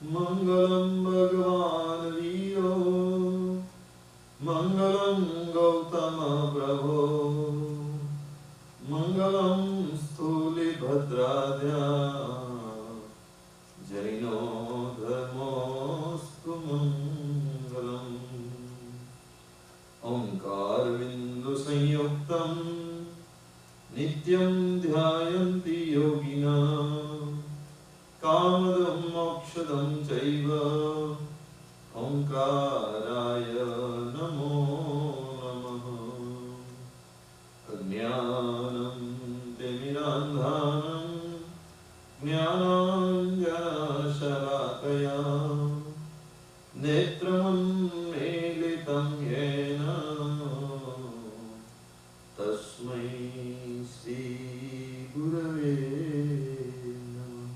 मंगलम भगवान वीरो मंगलम गौतम प्रभो मंगलम स्थूलिभद्राद्या जैनो धर्मोस्तु मंगलम। ओंकार बिंदु संयुक्तम नित्यं ध्यायन्ति योगिनः कामदं मोक्षदं चैव ओंकाराय नमो नमः। अज्ञानं तिमिरान्धानं ज्ञानाञ्जनशलाकया नेत्रमुन्मीलितं येन तस्मै श्री गुरवे नमः।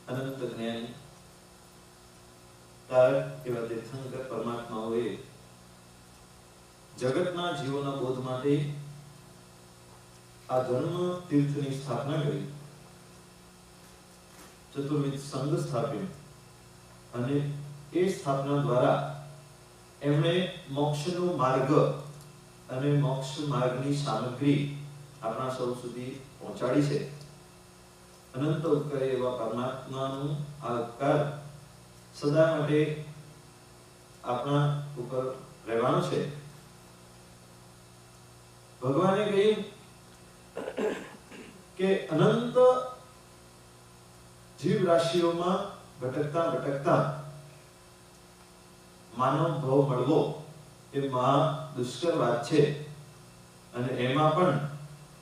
अनंत ज्ञानी तारक एवा तीर्थंकर परमात्माओए जगतना जीवोना बोध माटे आ धर्म तीर्थनी स्थापना करी, चतुर्विध संघ स्थाप्यो અને એ સ્થાપના દ્વારા એમણે મોક્ષનો માર્ગ અને મોક્ષ માર્ગની સામગ્રી આપણા સૌ સુધી પહોંચાડી છે। અનંત ઉપકારી એવા પરમાત્માનું આ ઉપકાર સદા માટે આપણા ઉપર રહેવાનો છે। ભગવાને કહ્યું કે અનંત જીવ રાશિઓમાં ભટકતા ભટકતા માનવ ભાવ મળવો એ મહા દુષ્કર વાત છે અને એમાં પણ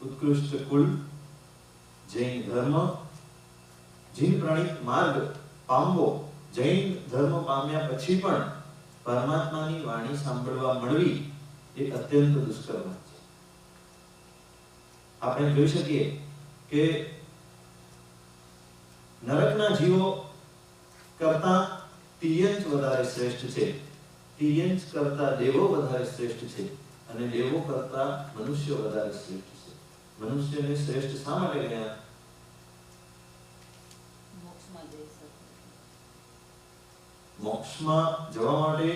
ઉત્કૃષ્ટ કુલ જૈન ધર્મ જીન પ્રણીત માર્ગ પામવો, જૈન ધર્મ પામ્યા પછી પણ પરમાત્માની વાણી સાંભળવા મળવી એ અત્યંત દુષ્કર વાત છે। આપણે જોઈ શકીએ કે નરકના જીવો करता तिर्यंच વધારે શ્રેષ્ઠ છે, तिर्यंच करता देवो વધારે શ્રેષ્ઠ છે અને દેવો કરતા મનુષ્ય વધારે શ્રેષ્ઠ છે। મનુષ્યને શ્રેષ્ઠ શા માટે ગયા? મોક્ષમાં જવા માટે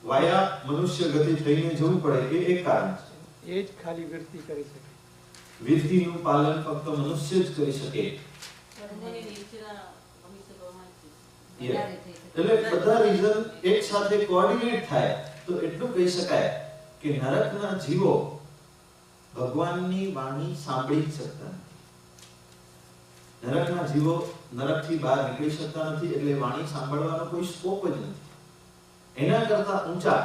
વાયા મનુષ્ય ગતિ થઈને જવું પડે એ એક કારણ છે। એ જ ખાલી વૃત્તિ કરી શકે, વૃત્તિનું પાલન ફક્ત મનુષ્ય જ કરી શકે। એટલે બધા રીઝન એક સાથે કોઓર્ડિનેટ થાય તો એટલું કહી શકાય કે નરકના જીવો ભગવાનની વાણી સાંભળી શકતા નથી। નરકના જીવો નરકથી બહાર નીકળી શકતા નથી એટલે વાણી સાંભળવાનો કોઈ સ્કોપ જ નથી। એના કરતા ઊંચા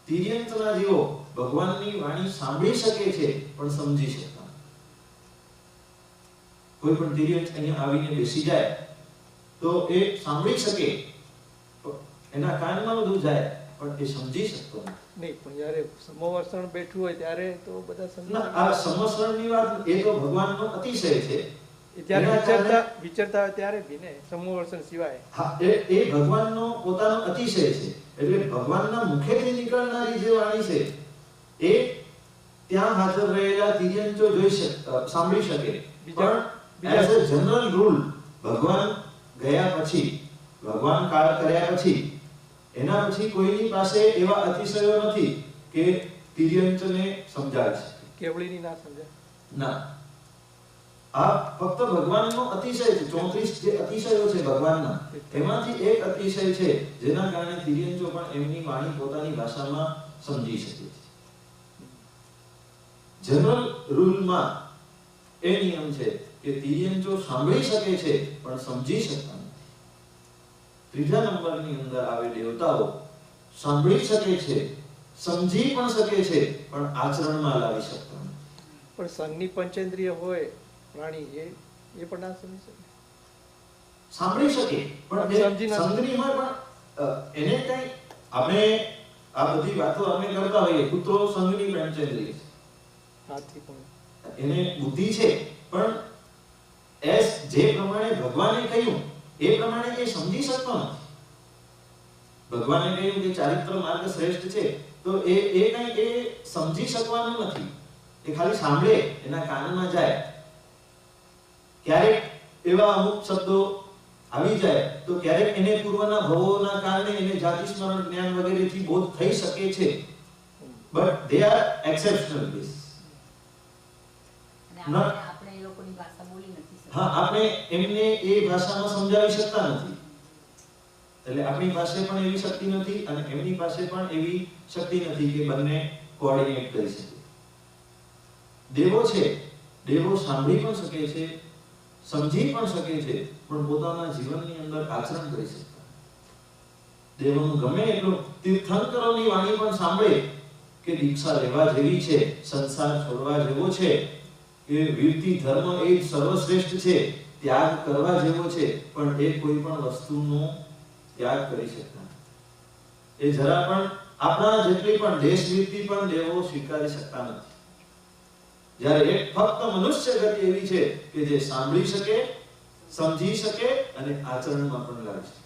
તિર્યંચના જીવો ભગવાનની વાણી સાંભળી શકે છે પણ સમજી શકતા નથી। કોઈ પણ તિર્યંચ અહીંયા આવીને બેસી જાય તો એ સાંભળી શકે, એના કાનમાં બધું જાય પણ એ સમજી શકતો નથી। નહીં, પણ જ્યારે સમવર્ષણ બેઠું હોય ત્યારે તો બધા સમજી ના, આ સમવર્ષણની વાત એ તો ભગવાનનો અતિશય છે। ત્યારે વિચરતા હોય ત્યારે બી ને સમવર્ષણ સિવાય હા, એ ભગવાનનો પોતાનો અતિશય છે। એટલે ભગવાનના મુખેથી નીકળનારી જે વાણી છે એ ત્યાં હાજર રહેલા તિર્યંચો જોઈ સાંભળી શકે, પણ એઝ અ જનરલ રૂલ ભગવાન ગયા પછી, ભગવાન કાળ કર્યા પછી એના પછી કોઈની પાસે એવા અતિશયો નથી કે તિર્યંચને સમજાવી શકે। કેવળીની ના સમજાય ના, આ ફક્ત ભગવાનનો અતિશય છે। 34 જે અતિશયો છે ભગવાનના, એમાંથી એક અતિશય છે જેના કારણે તિર્યંચો પણ એમની વાણી પોતાની ભાષામાં સમજી શકે છે। જનરલ રૂલમાં એ નિયમ છે કે તિર્યંચો સાંભળી શકે છે પણ સમજી શકતા નથી। ત્રીજા નંબરની અંદર આવે દેવતાઓ સાંભળી શકે છે, સમજી પણ શકે છે પણ આચરણમાં લાવી શકતા નથી। પણ સંઘની પંચેન્દ્રિય હોય પ્રાણી એ પણ ના સમજી શકે, સાંભળી શકે પણ સંઘની હોય પણ એને કઈ આપણે આ બધી વાતો અમે કરતા હોઈએ, કૂતરો સંઘની પંચેન્દ્રિય છે, હાથી પણ એને બુદ્ધિ છે પણ એસ જે પ્રમાણે ભગવાને કહ્યું એ પ્રમાણે એ સમજી શકતો નથી। ભગવાને કહ્યું કે ચારિત્ર માર્ગ શ્રેષ્ઠ છે તો એ કઈ એ સમજી શકવાનો નથી। એ ખાલી સાંભળે, એના કાનમાં જાય. ક્યારેક એવા અમુક શબ્દો આવી જાય તો ક્યારેક એને પૂર્વના ભવોના કારણે એને જાતિ સ્મરણ જ્ઞાન વગેરેથી બોધ થઈ શકે છે, but they are exceptional cases. આપણે એ લોકોની ભાષા બોલી નથી શકતા. હા, આપણે એમને એ ભાષામાં સમજાવી શકતા નથી. એટલે આપણી પાસે પણ એવી શક્તિ નથી અને એમની પાસે પણ એવી શક્તિ નથી કે બંને કોઓર્ડિનેટ કરી શકે. દેવો છે, દેવો સાંભળી પણ શકે છે, સમજી પણ શકે છે, પણ પોતાના જીવનની અંદર આચરણ કરી શકતા. દેવોનું ગમે એટલું તીર્થંકરોની વાણી પણ સાંભળે કે દીક્ષા લેવા જેવી છે, સંસાર છોડવા જેવો છે, કે વીરતી ધર્મ એ સર્વશ્રેષ્ઠ છે, ત્યાગ કરવા જેવો છે, પણ એ કોઈ પણ વસ્તુનો ત્યાગ કરી શકતા. એ જરા પણ આપણા જેટલી પણ દેશવીરતી પણ દેવો સ્વીકારી શકતા નથી. જ્યારે એક ફક્ત મનુષ્ય ગતિ એવી છે કે જે સાંભળી શકે, સમજી શકે અને આચરણમાં પણ લાવી શકે.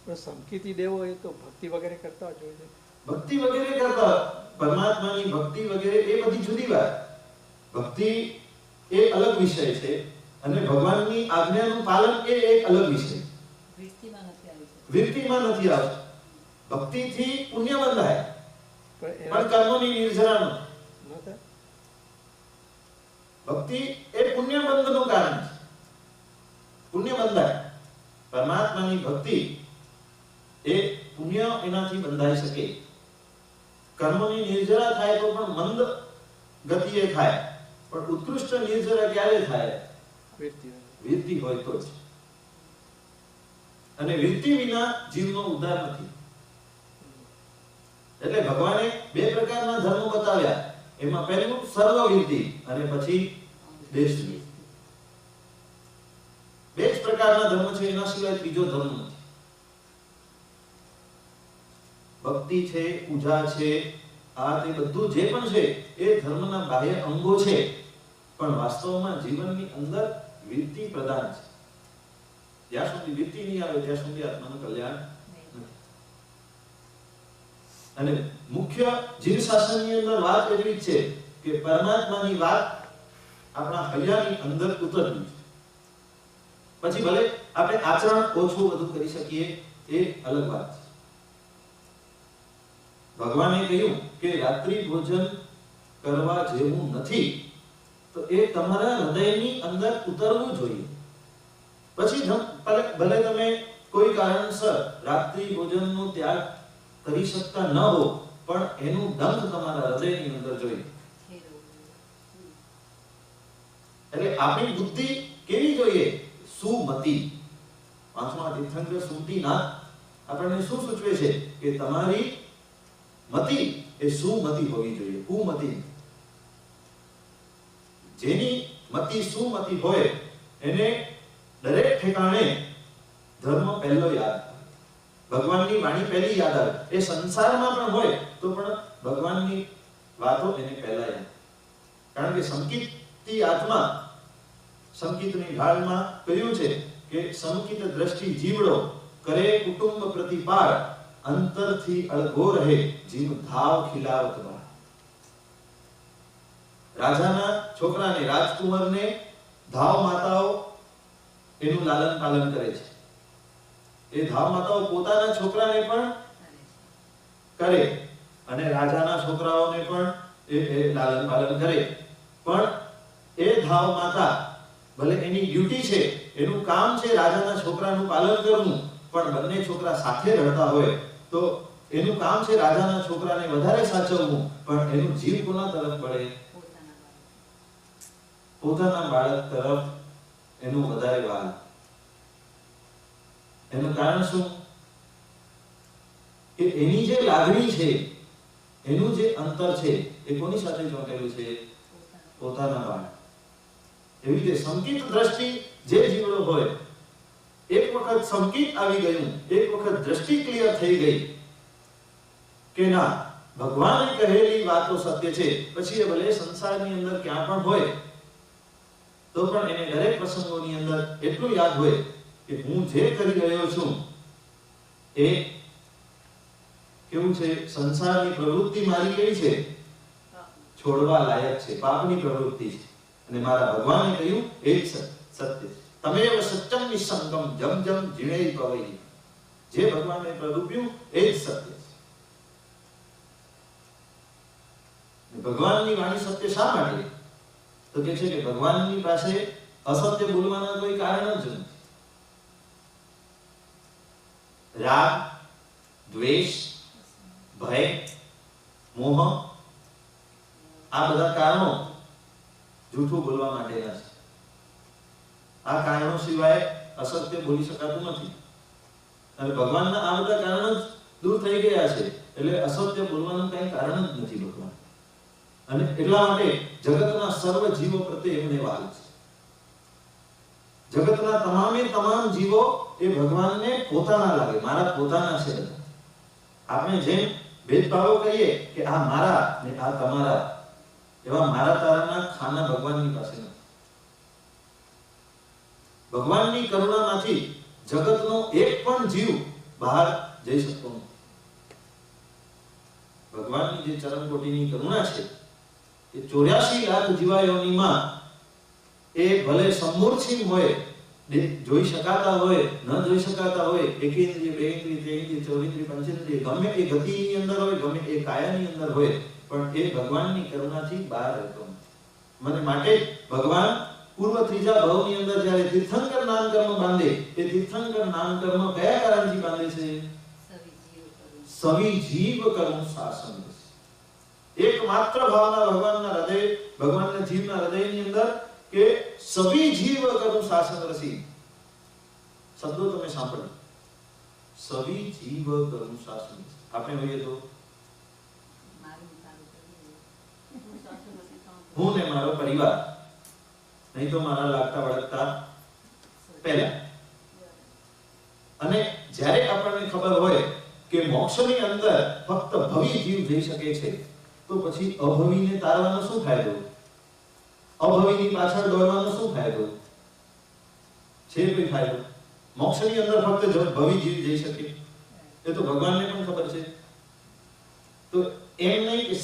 પણ સંકિતી દેવો એ તો ભક્તિ વગેરે કરતા જ હોય છે. ભક્તિ વગેરે કરતા, પરમાત્માની ભક્તિ વગેરે એ બધી જુદી વાત. ભક્તિ એ અલગ વિષય છે અને ભગવાનની આજ્ઞાનું પાલન એ એક અલગ વિષય. વીરતીમાં નથી આવતું. ભક્તિથી પુણ્ય બંધાય પણ કર્મોની નિર્જરા ન થાય. ભક્તિ એ પુણ્ય બંધનું કારણ છે. પુણ્ય બંધાય. પરમાત્માની ભક્તિ એ પુણ્ય એનાથી બંધાઈ શકે. કર્મોની નિર્જરા થાય તો પણ મંદ ગતિએ થાય, પણ ઉત્કૃષ્ટ નિર્જરા ક્યારે થાય? વીરતી હોય તો જ. અને વીરતી વિના જીવનો ઉદ્ધાર નથી. એટલે ભગવાને બે પ્રકારના ધર્મો બતાવ્યા. એમાં પહેલું સર્વ વીરતી અને પછી દેશ વીરતી. બે જ પ્રકારના ધર્મ છે, એના સિવાય ત્રીજો ધર્મ નથી. ભક્તિ છે, પૂજા છે, આ તે બધું જે પણ છે એ ધર્મના બાહ્ય અંગો છે, પણ વાસ્તવમાં જીવનની અંદર વીરતી પ્રધાન છે. જ્યાં સુધી વીરતી નહીં આવે ત્યાં સુધી આત્માનું કલ્યાણ નથી. અને મુખ્ય જીવ શાસનની અંદર વાત એવી છે કે પરમાત્માની વાત આપણા હૈયાની અંદર ઉતરવી. પછી ભલે આપણે આચરણ ઓછું વધુ કરી શકીએ, એ અલગ વાત છે. ભગવાને કહ્યું કે રાત્રિ ભોજન કરવા જેવું નથી, તો એ તમારા હૃદયની અંદર ઉતરવું જોઈએ. પછી ભલે તમે કોઈ કારણસર રાત્રિ ભોજનનો ત્યાગ કરી શકતા ન હો, પણ એનું ડંખ તમારા હૃદયની અંદર જોઈએ. એટલે આપણી બુદ્ધિ કેવી જોઈએ? સુમતિ. પાંચમા તીર્થંકર સુમતિનાથ આપણને શું સૂચવે છે કે તમારી મતિ એ સુમતિ હોવી જોઈએ, કુમતિ. જેની મતિ સુમતિ હોય એને દરેક ઠેકાણે ધર્મ પહેલો યાદ, ભગવાનની વાણી પહેલી યાદ આવે. એ સંસારમાં પણ હોય તો પણ ભગવાનની વાતો એને પહેલા યાદ. કારણ કે સંકિતની આત્મા, સંકિતની ઢાળમાં કહ્યું છે કે સંકિત દ્રષ્ટિ જીવડો કરે કુટુંબ પ્રતિપાળ, અંતરથી અળગો રહે જીવ ધાવ ખિલાવત બા. રાજાના છોકરાને, રાજકુમારને ધાવ માતાઓ એનું લાલન પાલન કરે છે. એ ધાવ માતાઓ પોતાના છોકરાને પણ કરે અને રાજાના છોકરાઓને પણ એ લાલન પાલન કરે. પણ એ ધાવ માતા ભલે એની ડ્યુટી છે, એનું કામ છે રાજાના છોકરાનું પાલન કરવું, પણ બંને છોકરા સાથે રહેતા હોય તો એનું કામ છે રાજાના છોકરાને વધારે સાચવવું, પણ એનું જીવ કોના તરફ વળે? પોતાના બાળક તરફ એનું વધારે વાલ. એનું કારણ શું? કે એની જે લાગણી છે, એનું જે અંતર છે એ કોની સાથે જોડાયેલું છે? પોતાના બાળક. એવી રીતે સંકિત દ્રષ્ટિ જે જીવડો હોય, એક વખત સંકિત આવી ગયું, એક વખત દ્રષ્ટિ ક્લિયર થઈ ગઈ કે ના, ભગવાને કહેલી વાતો સત્ય છે, પછી એ ભલે સંસારની અંદર ક્યાં પણ હોય તો પણ એને દરેક પ્રસંગોની અંદર એટલું યાદ હોય કે હું જે કરી રહ્યો છું એ કેવું છે? સંસારની પ્રવૃત્તિ મારી કેવી છે? છોડવા લાયક છે, પાપની પ્રવૃત્તિ છે. અને મારા ભગવાને કહ્યું એ જ સત્ય છે. તમેવ સત્યમ નિસંગમ જમ જમ જીણે પવૈ. જે ભગવાને પ્રરૂપ્યું એ જ સત્ય છે. ભગવાનની વાણી સત્ય શા માટે? તો કે છે કે ભગવાનની પાસે અસત્ય બોલવાના કોઈ કારણ જ નથી. રાગ, દ્વેષ, ભય, મોહ આ બધા કારણો જૂઠું બોલવા માટેના છે. આ કારણો સિવાય અસત્ય બોલી શકાતું નથી. અને ભગવાનના આ બધા કારણો જ દૂર થઈ ગયા છે એટલે અસત્ય બોલવાનું કઈ કારણ જ નથી ભગવાન. અને એટલા માટે જગતના સર્વ જીવો પ્રત્યે એમને વાલ છે. જગતના તમામે તમામ જીવો એ ભગવાનને પોતાના લાગે, મારા પોતાના છે બધા. આપણે જેમ ભેદભાવો કરીએ કે આ મારા ને આ તમારા, એવા મારા તારાના ખાના ભગવાનની પાસે નથી. ભગવાનની કરુણામાંથી જગતનો એક પણ જીવ બહાર જઈ શકતો નથી. ભગવાનની જે ચરણકોટીની કરુણા છે એ 84 લાખ જીવાયોનીમાં એ ભલે સમૂર્છિત હોય, જોઈ શકાતા હોય, ન જોઈ શકાતા હોય, એકેન્દ્રિય, બેઇન્દ્રિય, ત્રેઇન્દ્રિય, ચોવીન્દ્રિય, પંચેન્દ્રિય, ગમે એ ગતિની અંદર હોય, ગમે એ કાયાની અંદર હોય, પણ એ ભગવાનની કરુણાથી બહાર રહેતો નથી. મને માટે ભગવાન પૂર્વ ત્રીજા ભાવની અંદર જ્યારે તીર્થંકર નામ કર્મ બાંધે, એ તીર્થંકર નામ કર્મ કયા કારણથી બાંધે છે? સવી જીવ કર્મ શાસન. એકમાત્ર ભાવના ભગવાનના હૃદય, ભગવાનના જીવના હૃદયની અંદર કે સવી જીવ કર્મ શાસન રસી. શબ્દો તમે સાંભળો, સવી જીવ કર્મ શાસન. આપણે હોઈએ તો હું ને મારો પરિવાર, નહીં તો મારા લાગતા વળગતા પહેલા. અને જ્યારે આપણને ખબર હોય કે મોક્ષની અંદર ફક્ત ભવી જીવ જઈ શકે છે, તો પછી અભવીને તારવાનો શું ફાયદો? અભવીની પાછળ દોડવાનો શું ફાયદો છે? કોઈ ફાયદો? મોક્ષની અંદર ફક્ત ભવી જીવ જઈ શકે એ તો ભગવાનને પણ ખબર છે. તો એમ નહીં કે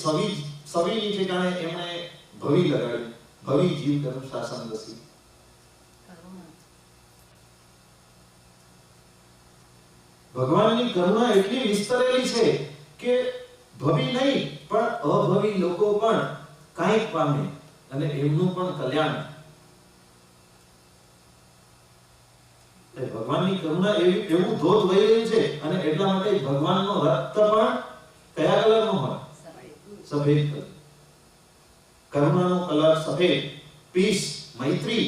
સવીની ઠેકાણે એમણે ભવી લગાડ્યું, ભવી જીવ કર્મ શાસન રસી. ભગવાનની કરુણા એટલી વિસ્તરેલી છે કે ભવી નહીં પણ અભવી લોકો પણ કાંઈક પામે અને એમનું પણ કલ્યાણ. ભગવાનની કરુણા એવું ધોધ વહી રહ્યું છે. અને એટલા માટે ભગવાનનો રક્ત પણ કયા કલરનો હોય? સફેદ કલર. કરુણાનો કલર સફેદ, પીસ, મૈત્રી,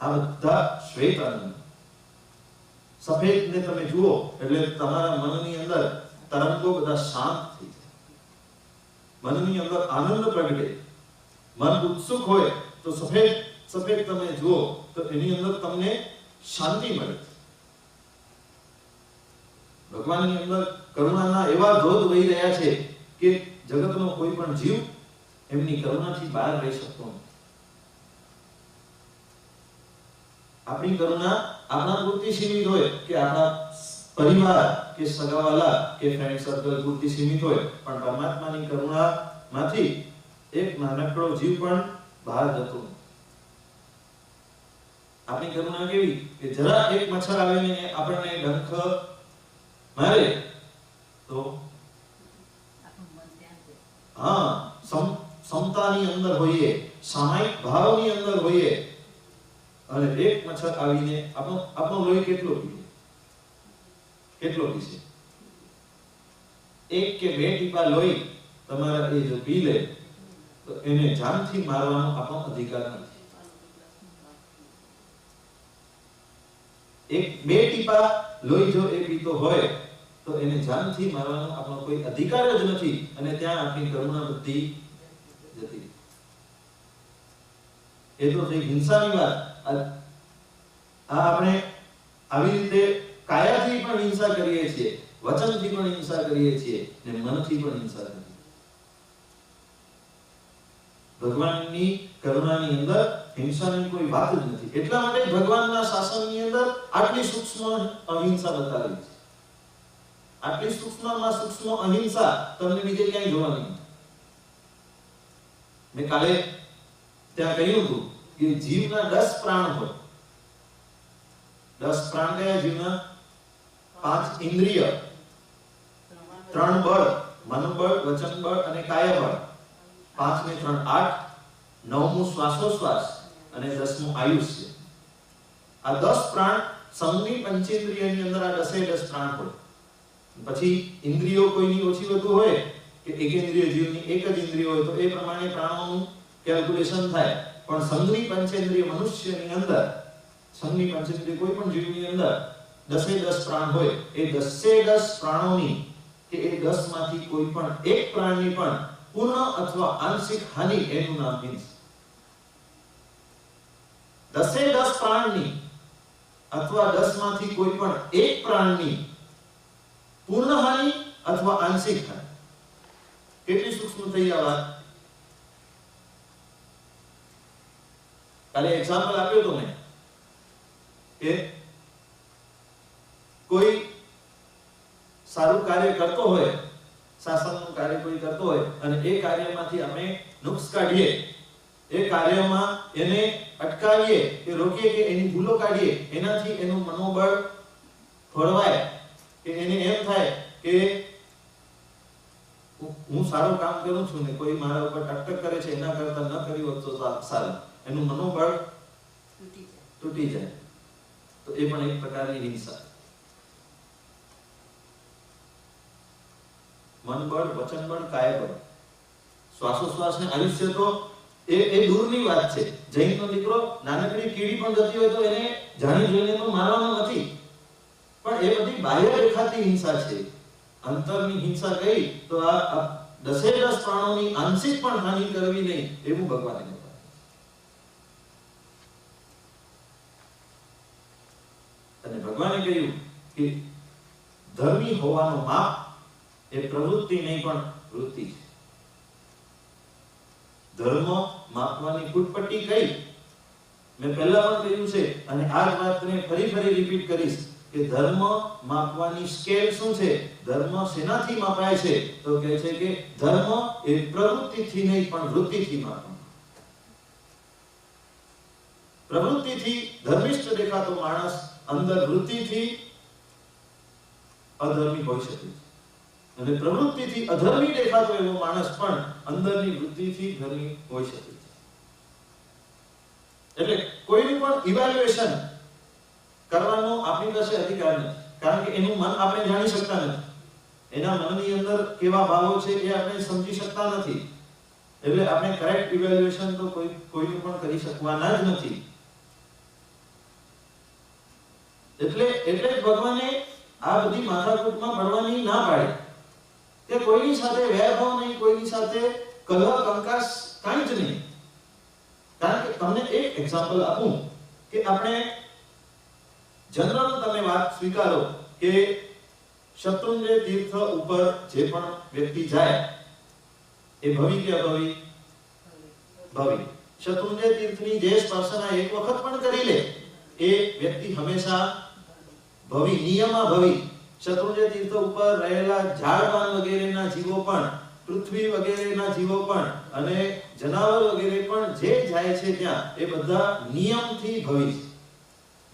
આ બધા શ્વેત રંગ. સફેદ ને તમે જુઓ એટલે તમારા મનની અંદર તરંગો બધા શાંત થઈ જાય, મનની અંદર આનંદ પ્રગટે. મન ઉત્સુક હોય તો સફેદ તમે જુઓ તો એની અંદર તમને શાંતિ મળે. ભગવાનની અંદર કરુણાના એવા ધોધ વહી રહ્યા છે કે જગતનો કોઈ પણ જીવ એમની કરુણાથી બહાર રહી શકતો નથી. આપણી કરુણા આપણા પૂરતી સીમિત હોય કે આપણા પરિવાર કે સગાવાલા કે ફ્રેન્ડ સર્કલ પૂરતી સીમિત હોય, પણ પરમાત્માની કરુણામાંથી એક નાનકડો જીવ પણ બહાર જતો નથી. આપણી કરુણા કેવી કે જરા એક મચ્છર આવીને આપણને ડંખ મારે તો હા, સમતાની અંદર હોઈએ, સામાયિક ભાવની અંદર હોઈએ, અને એક મચ્છર આવીને આપણો લોહી કેટલો પીશે? એક કે બે ટીપા લોહી તમારા એ જો પી લે તો એને જાનથી મારવાનો આપણો અધિકાર નથી. એક બે ટીપા લોહી જો એ પીતો હોય તો એને જાનથી મારવાનો આપણો કોઈ અધિકાર જ નથી. અને ત્યાં આપણી કરુણા બધી જતી. એ તો થઈ હિંસાની વાત. આપણે આવી રીતે કાયાથી પણ હિંસા કરીએ છીએ, વચનથી પણ હિંસા કરીએ છીએ, ને મનથી પણ હિંસા કરીએ. ભગવાનની કરુણાની અંદર હિંસાની કોઈ વાત જ નથી. એટલા માટે ભગવાનના શાસનની અંદર આટલી સૂક્ષ્મ અહિંસા બતાવી છે. આટલી સૂક્ષ્મમાં સૂક્ષ્મ અહિંસા તમને બીજે ક્યાંય જોવા નહીં. મેં કાલે ત્યાં કહ્યું હતું કે જીવના 10 પ્રાણ હોય. 10 પ્રાણ કયા જીવના? 5 ઇન્દ્રિય, 3 બળ, મનોબળ, વચન બળ અને કાય બળ. 5 ને 3 8, 9મું શ્વાસોશ્વાસ અને 10મું આયુષ્ય. આ 10 પ્રાણ સંગની પંચેન્દ્રિયની અંદર આ 10 પ્રાણ હોય. પછી ઇન્દ્રિયો કોઈની ઓછી વધુ હોય કે એકેન્દ્રિય જીવની એક જ ઇન્દ્રિય હોય તો એ પ્રમાણે પ્રાણોનું કેલ્ક્યુલેશન થાય. પણ સંગની પંચેન્દ્રિય મનુષ્યની અંદર, સંગની પંચેન્દ્રિય કોઈ પણ જીવની અંદર 10 પ્રાણ હોય. એ 10 પ્રાણોની કે એ 10 માંથી કોઈ પણ એક પ્રાણની પણ પૂર્ણ અથવા આંશિક હાનિ એનું નામ મીન્સ 10 પ્રાણની અથવા 10 માંથી કોઈ પણ એક પ્રાણની પૂર્ણ હાનિ અથવા આંશિક હાનિ. કેટલી સૂક્ષ્મ થઈ આ વાત. કાલે એક્ઝામ્પલ આપ્યો તો મેં કે કોઈ સારું કાર્ય કરતો હોય, શાસનનું કાર્ય કોઈ કરતો હોય અને એ કાર્યમાંથી અમે નુક્સ કાઢીએ, એ કાર્યમાં એને અટકાવીએ કે રોકીએ કે એની ભૂલો કાઢીએ, એનાથી એનું મનોબળ ખોરવાય કે એને એમ થાય કે હું સારું કામ કરું છું ને કોઈ મારા ઉપર ટકટક કરે છે એના કરતા ન કરી હોત તો સારું, એનું મનોબળ તૂટી જાય. તો એ પણ એક પ્રકારની હિંસા. મનબળ, વચનબળ, કાયબળ, શ્વાસોશ્વાસ ને આયુષ્ય તો એ દૂરની વાત છે. જૈનનો દીકરો નાનકડી કીડી પણ જતી હોય તો એને જાણી જોઈને તો મારવાનો નથી, પણ એ બધી બાહ્ય દેખાતી હિંસા છે. અંતરની હિંસા કઈ તો આ 10 પ્રાણોની આંશિક પણ હાનિ કરવી નહીં એવું ભગવાને કહ્યું. અને ભગવાને કહ્યું કે ધર્મી હોવાનો માપ એ પ્રવૃત્તિ નહીં પણ વૃત્તિ છે. ધર્મ માપવાની ફૂટપટ્ટી કઈ મેં પહેલા પણ કહ્યું છે અને આ જ વાતને ફરી રિપીટ કરીશ કે ધર્મ માપવાની સ્કેલ શું છે? ધર્મ શેનાથી માપાય છે? તો કહે છે કે ધર્મ એ પ્રવૃત્તિથી નહીં પણ વૃત્તિથી માપાય. પ્રવૃત્તિથી ધર્મિષ્ઠ દેખાતો માણસ અંદર વૃત્તિથી અધર્મી હોઈ શકે છે અને પ્રવૃત્તિથી અધર્મી દેખાતો એવો માણસ પણ અંદરની વૃત્તિથી ધર્મી હોઈ શકે છે. એટલે કોઈનું પણ ઇવેલ્યુએશન કરવાનો આપણી પાસે અધિકાર નથી, કારણ કે એનું મન આપણે જાણી શકતા નથી. એના મનની અંદર કેવા ભાવો છે એ આપણે સમજી શકતા નથી. એટલે આપણે કરેક્ટ ઇવેલ્યુએશન તો કોઈનું પણ કરી શકવાના જ નથી. એટલે જ ભગવાને આ બધી માથાકૂટમાં પડવાની ના પાડી કે કોઈની સાથે વૈરભાવ નહીં, કોઈની સાથે કલહ કંકાસ કાંઈ જ નહીં. કારણ કે તમને એક એક્ઝામ્પલ આપું કે આપણે જનરલ તમે વાત સ્વીકારો કે શત્રુંજય તીર્થ ઉપર જે પણ વ્યક્તિ જાય એ ભવી કે અભવી? ભવી. શત્રુંજય તીર્થની જે સ્પર્શના એક વખત પણ કરી લે એ વ્યક્તિ હંમેશા ભવી, નિયમા ભવી. શત્રુંજય તીર્થ ઉપર રહેલા ઝાડપાન વગેરેના જીવો પણ, પૃથ્વી વગેરેના જીવો પણ અને જનાવર વગેરે પણ જે જાય છે ત્યાં એ બધા નિયમથી ભવી છે.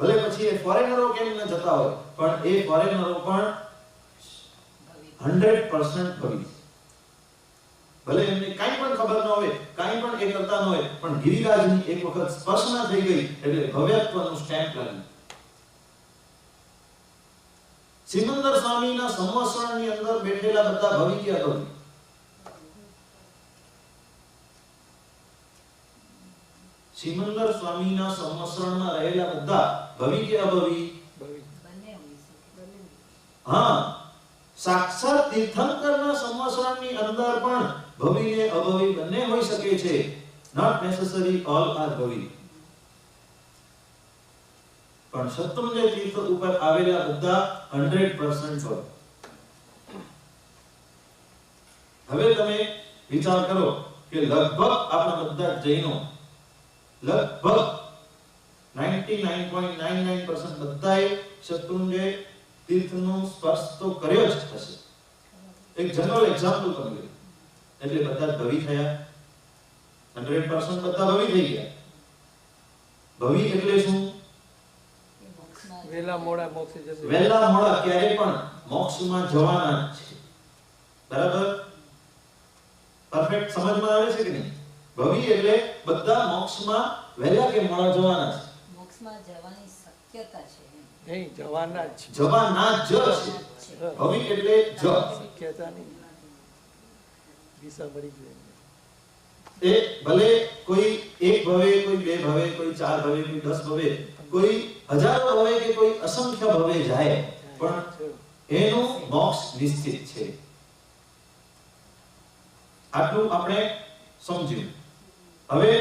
ભલે પછી એ ફોરેનરો કેમ ન જતા હોય પણ એ ફોરેનરો પણ 100% ભવી છે. ભલે એમને કાંઈ પણ ખબર ન હોય, કાંઈ પણ એ કરતા ન હોય, પણ ગિરિરાજની એક વખત સ્પર્શના થઈ ગઈ એટલે ભવ્યત્વનું સ્ટેમ્પ લાગ્યું. સિમંદર સ્વામીના સંવત્સરણની અંદર બેઠેલા બધા ભવી કે અભવી? સિમંદર સ્વામીના સંવત્સરણમાં રહેલા બધા ભવી કે અભવી? હા, સાક્ષાત તીર્થંકરના સંવત્સરણની અંદર પણ ભવી ને અભવી બંને હોઈ શકે છે. નોટ નેસેસરી ઓલ આર ભવી. પણ શત્રુંજય તીર્થ ઉપર આવેલા બધા 100% ભવી. હવે તમે વિચાર કરો કે લગભગ આપણા બધા જૈનો, લગભગ 99.99% બધાએ શત્રુંજય તીર્થનો સ્પર્શ તો કર્યો જ હશે. એક જનરલ એક્ઝામ્પલ તમને એટલે બધા જ ભવી થયા? 100% બધા ભવી થઈ ગયા. ભવી એટલે શું? એ મોક્ષમાં વેલા મોડા મોક્ષે જશે. વહેલા મોડા ક્યારે પણ મોક્ષમાં જવાના જ છે. બરાબર? પરફેક્ટ સમજમાં આવે છે કે નહીં? ભવી એટલે બધા મોક્ષમાં વહેલા કે મોડા જવાના છે. મોક્ષમાં જવાની શક્યતા છે એમ. નહીં, જવાના જ છે. જવાના જ છે. ભવી એટલે જ. શક્યતા નહીં. દિશા મળી ગઈ. એ ભલે કોઈ એક ભવે, કોઈ બે ભવે, કોઈ 4 ભવે, કોઈ 10 ભવે, કોઈ હજારો ભવે કે કોઈ અસંખ્ય ભવે જાય, પણ એનું મોક્ષ નિશ્ચિત છે. આટલું આપણે સમજ્યું. હવે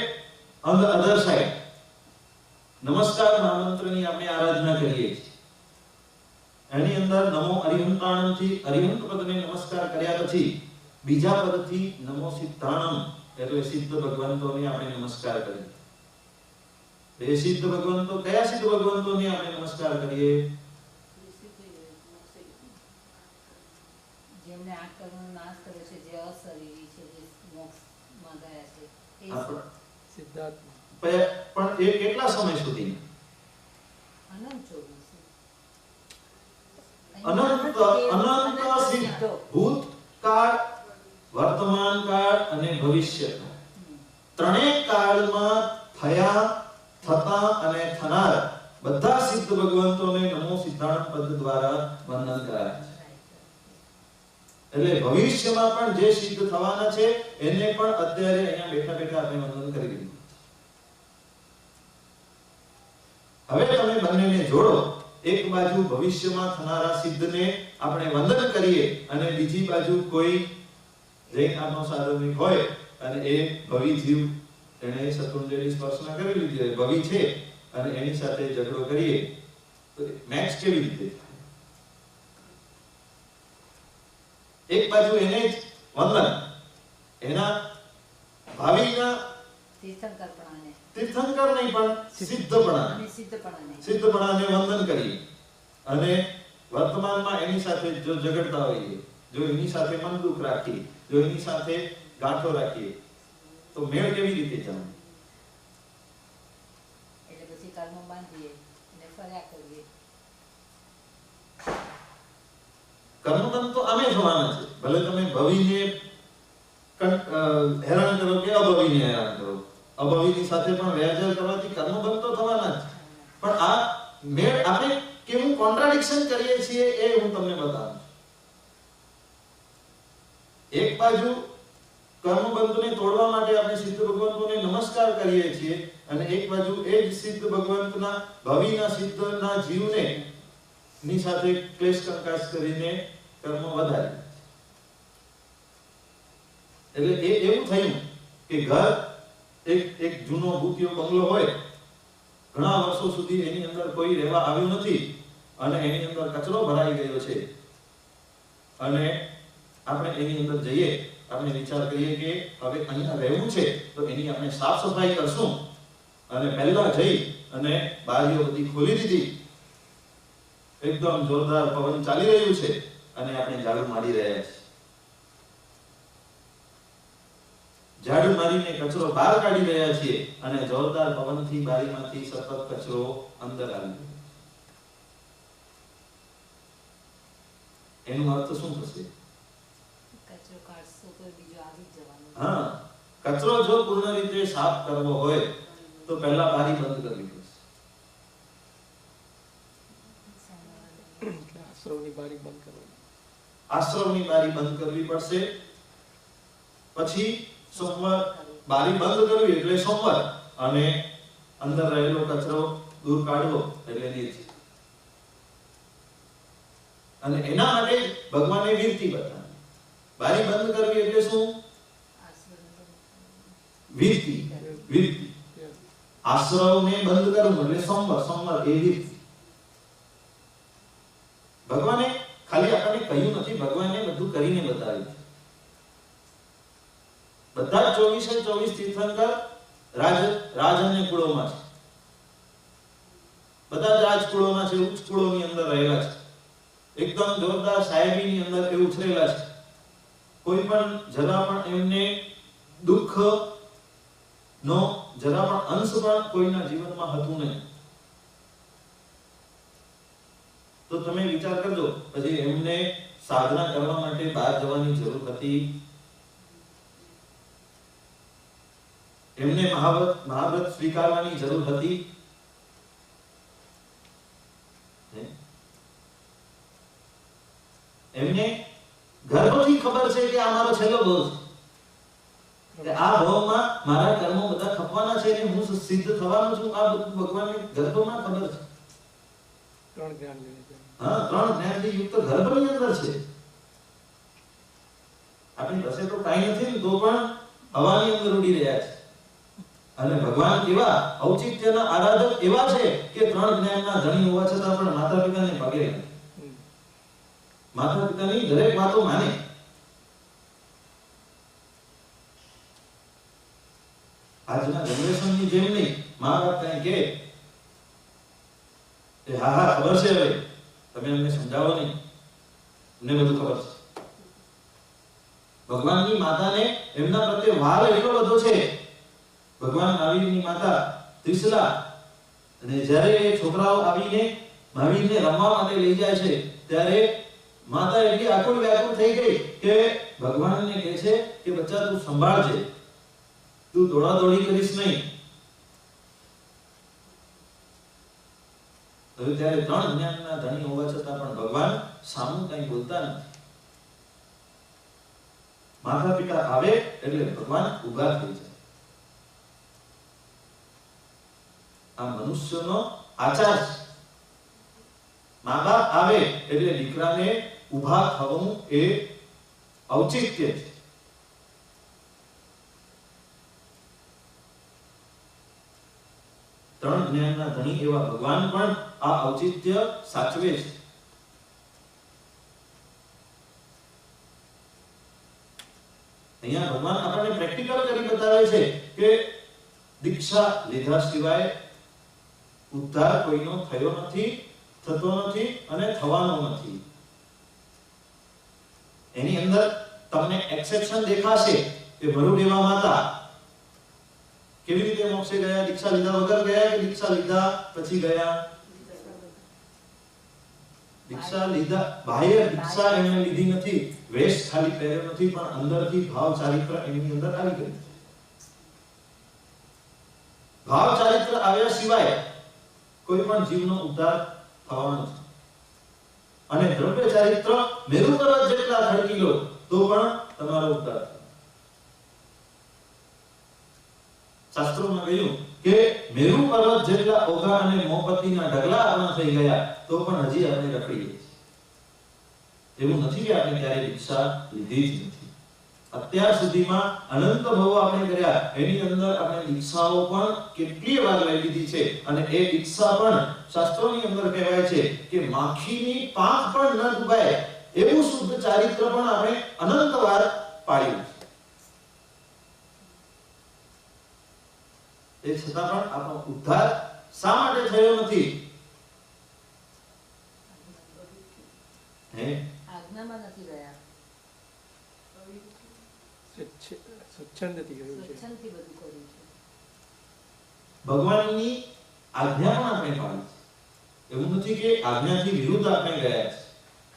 અધર સાઈડ નમસ્કાર મહામંત્રની આપણે આરાધના કરીએ છીએ. એની અંદર નમો અરિહંતાણમથી અરિહંત પદને નમસ્કાર કર્યા પછી બીજા પદથી નમો સિદ્ધાણમ એટલે સિદ્ધ ભગવંતોને આપણે નમસ્કાર કરીએ. એ સિદ્ધ ભગવંતો કયા સિદ્ધ ભગવંતોને આપણે નમસ્કાર કરીએ? જેમને આ કર્મનો નાશ કર્યો છે, જે અશરીરી છે, જે મોક્ષમાં ગયા છે, એ આપણે સિદ્ધાર્થ પણ એ કેટલા સમય સુધી? અનંત ચોવીસ. અનંત સિદ્ધ ભૂતકાળ, વર્તમાન કાળ અને ભવિષ્ય ત્રણેય કાળમાં થયા, થતા અને થનાર બધા સિદ્ધ ભગવંતોને નમો સિદ્ધાંત પદ દ્વારા વંદન કરાય છે. એટલે ભવિષ્યમાં પણ જે સિદ્ધ થવાના છે એને પણ અત્યારે અહીંયા બેઠા બેઠા આપણે વંદન કરી દીધું. હવે તમે બંનેને જોડો. એક બાજુ ભવિષ્યમાં થનારા સિદ્ધને આપણે વંદન કરીએ અને બીજી બાજુ કોઈ જૈન આત્મસાધનિક હોય અને એ ભવી જીવ એને શત્રુંજયની સ્પર્શના કરી લીધી, ભવી છે અને એની સાથે ઝઘડો કરીએ તો મેચ કેવી રીતે થાય? એક બાજુ એને જ વંદન, એના ભાવિના તીર્થંકર નહીં પણ સિદ્ધપણાને વંદન કરીએ અને વર્તમાનમાં એની સાથે જો ઝઘડતા હોઈએ, જો એની સાથે મન દુઃખ રાખીએ, જો એની સાથે ગાંઠો રાખીએ તો મેળ કેવી રીતે જાણે? એટલે પછી કર્મ બાંધીએ અને ફર્યા કરીએ. કર્મબંધ તો આમે થવાના છે. ભલે તમે ભવીને હેરાન કરો કે અભવીને હેરાન કરો, અભવીની સાથે પણ વ્યાજર કરવાથી કર્મબંધ તો થવાના જ. પણ આ મેળ આપણે કેવું કોન્ટ્રાડિક્શન કરીએ છીએ એ હું તમને બતાવું. એક બાજુ કર્મબંધને તોડવા માટે આપણે સિદ્ધ ભગવંતોને નમસ્કાર કરીએ છીએ અને એક બાજુ એ જ સિદ્ધ ભગવંતના ભવીના સિદ્ધના જીવને ની સાથે ક્લેશ કંકાસ કરીને કર્મ વધારે. એટલે એ એવું થયું કે ઘર એક જૂનો ભૂતિયો બંગલો હોય, ઘણા વર્ષો સુધી એની અંદર કોઈ રહેવા આવ્યું નથી અને એની અંદર કચરો ભરાઈ ગયો છે અને આપણે એની અંદર જઈએ, આપણે વિચાર કરીએ કે હવે અહીંયા રહેવું છે તો એની આપણે સાફ સફાઈ કરશું અને પહેલા જઈ અને બારીઓ બધી ખોલી દીધી, એકદમ જોરદાર પવન ચાલી રહ્યું છે અને આપણે ઝાડુ મારી રહ્યા છીએ. ઝાડુ મારીને કચરો બહાર કાઢી રહ્યા છીએ અને જોરદાર પવનથી બારીમાંથી સતત કચરો અંદર આવી રહ્યો છે. એનો અર્થ શું થશે? કચરો કાઢશો તો બીજો આવી જવાનો. હા, કચરો જો પૂર્ણ રીતે સાફ કરવો હોય તો પહેલા બારી બંધ કરવી પડશે. આશ્રમની બારી બંધ કરવી. આશ્રમની બારી બંધ કરવી પડશે. પછી સોમવાર બારી બંધ કરવી એટલે સોમવાર અને અંદર રહેલો કચરો દૂર કાઢવો એટલે નીચ. અને એના માટે ભગવાને વીરતી બતાવી. બારી બંધ કરવી એટલે શું? વીરતી. વીરતી. આશ્રમને બંધ કરવું એટલે સોમવાર એ વીરતી. ભગવાને ખાલી આપણને કહ્યું નથી, ભગવાને બધું કરીને બતાવ્યું. બધા 24 તીર્થંકર રાજ અને કુળોમાં છે. બધા જ રાજકુળોના છે, ઉચ્ચ કુળોની અંદર રહેલા છે. એકદમ જોરદાર સાહેબીની અંદર એ ઉછરેલા છે. કોઈ પણ જરા પણ એમને દુઃખ નો જરા પણ અંશ પણ કોઈના જીવનમાં હતું નહીં. તો તમે વિચાર કરજો, પછી એમને સાધના કરવા માટે બહાર જવાની જરૂર હતી? એમને મહાવ્રત સ્વીકારવાની જરૂર હતી? એમને ગર્ભથી ખબર છે કે આ મારો છેલ્લો ભવ છે, આ ભવમાં મારા કર્મો બધા ખપવાના છે અને હું સિદ્ધ થવાનો છું. આ બધું ભગવાનને ગર્ભમાં ખબર છે. ત્રણ જ્ઞાન લઈને જાય. હા, ત્રણ જ્ઞાનથી યુક્ત ગર્ભની અંદર છે. આપણી પાસે તો કાંઈ નથી ને તો પણ હવાની અંદર ઉડી રહ્યા છે. અને ભગવાન કેવા ઔચિત્યના આરાધક એવા છે કે ત્રણ જ્ઞાનના ધણી હોવા છતાં પણ માતા પિતાને પગે લાગે. માતા પિતાની દરેક વાતો માને. આજના જનરેશનની જેમ નહીં. મા બાપ કઈ કે હા હા ખબર છે, હવે તમે અમને સમજાવો નહીં, અમને બધું ખબર છે. ભગવાનની માતાને એમના પ્રત્યે વાલ એટલો બધો છે. ભગવાન મહાવીરની માતા ત્રિશલા, અને જ્યારે એ છોકરાઓ આવીને મહાવીરને રમવા માટે લઈ જાય છે ત્યારે માતા એટલી આકુળ વ્યાકુળ થઈ ગઈ કે ભગવાનને કહે છે કે બચ્ચા તું સંભાળજે, તું દોડાદોડી કરીશ નહીં. હવે ત્યારે ત્રણ જ્ઞાનના ધણી હોવા છતાં પણ ભગવાન સામું કંઈ બોલતા નથી. માતા પિતા આવે એટલે ભગવાન ઉભા થઈ જાય. આ મનુષ્યનો આચાર છે. મા બાપ આવે એટલે દીકરાને ઉભા થવું એ ઔચિત્ય છે. ત્રણ જ્ઞાનના ધણી એવા ભગવાન પણ આ ઔચિત્ય સાચવે છે. અહીંયા ભગવાન આપણને પ્રેક્ટિકલ કરી બતાવે છે કે દીક્ષા લીધા સિવાય ઉદ્ધાર કોઈનો થયો નથી, થતો નથી અને થવાનો નથી. એની અંદર તમને એક્સેપ્શન દેખાશે કે વરુડેવા માતા કેવી રીતે મોક્ષે ગયા? દીક્ષા લીધા વગર ગયા કે દીક્ષા લીધા પછી ગયા? દીક્ષા લીધા, બાહ્ય દીક્ષા એમણે લીધી નથી, વેશ ખાલી પહેર્યો નથી, પણ અંદરથી ભાવ ચારિત્ર એની અંદર આવી ગયું. ભાવ ચારિત્ર આવ્યા સિવાય કોઈ પણ જીવનો ઉદ્ધાર થવાનો છે. અને દ્રવ્ય ચારિત્ર મેરુ પર્વત જેટલા ખડકી લો તો પણ તમારો ઉદ્ધાર થાય. શાસ્ત્રોમાં કહ્યું કે મેરુ પર્વત જેટલા ઓઘા અને મોપતિના ઢગલા આપણા થઈ ગયા તો પણ હજી આપણે રખડીએ છીએ. એવું નથી કે આપણે ક્યારે દીક્ષા લીધી જ નથી. અત્યાર સુધીમાં અનંત ભવો આપણે કર્યા, એની અંદર આપણે દીક્ષાઓ પણ કેટલી વાર લઈ લીધી છે. અને એ દીક્ષા પણ શાસ્ત્રોની અંદર કહેવાય છે કે માખીની પાંખ પણ ન ડૂબાય એવું શુદ્ધ ચારિત્ર પણ આપણે અનંત વાર પાળ્યું છે. એ છતાં પણ આપણો ઉદ્ધાર શા માટે થયો નથી? આજ્ઞામાં નથી રહ્યા, સ્વચ્છંદથી ગયું છે. સ્વચ્છંદથી બધું કર્યું છે. ભગવાનની આજ્ઞા પણ આપણે પાળી છે. એવું નથી કે આજ્ઞાથી વિરુદ્ધ આપણે ગયા છે.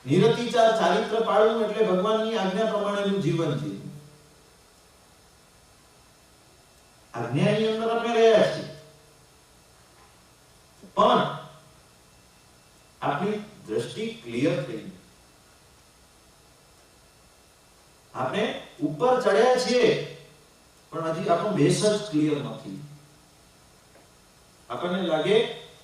નિરતિચાર ચારિત્ર પાળવું એટલે ભગવાનની આજ્ઞા પ્રમાણેનું જીવન છે. આજ્ઞાની અંદર આપણે રહ્યા છીએ, પણ આપણી દ્રષ્ટિ ક્લિયર થઈ. આપણે ઉપર ચડ્યા છીએ પણ હજી આપણો બેસ જ ક્લિયર નથી. આપણને લાગે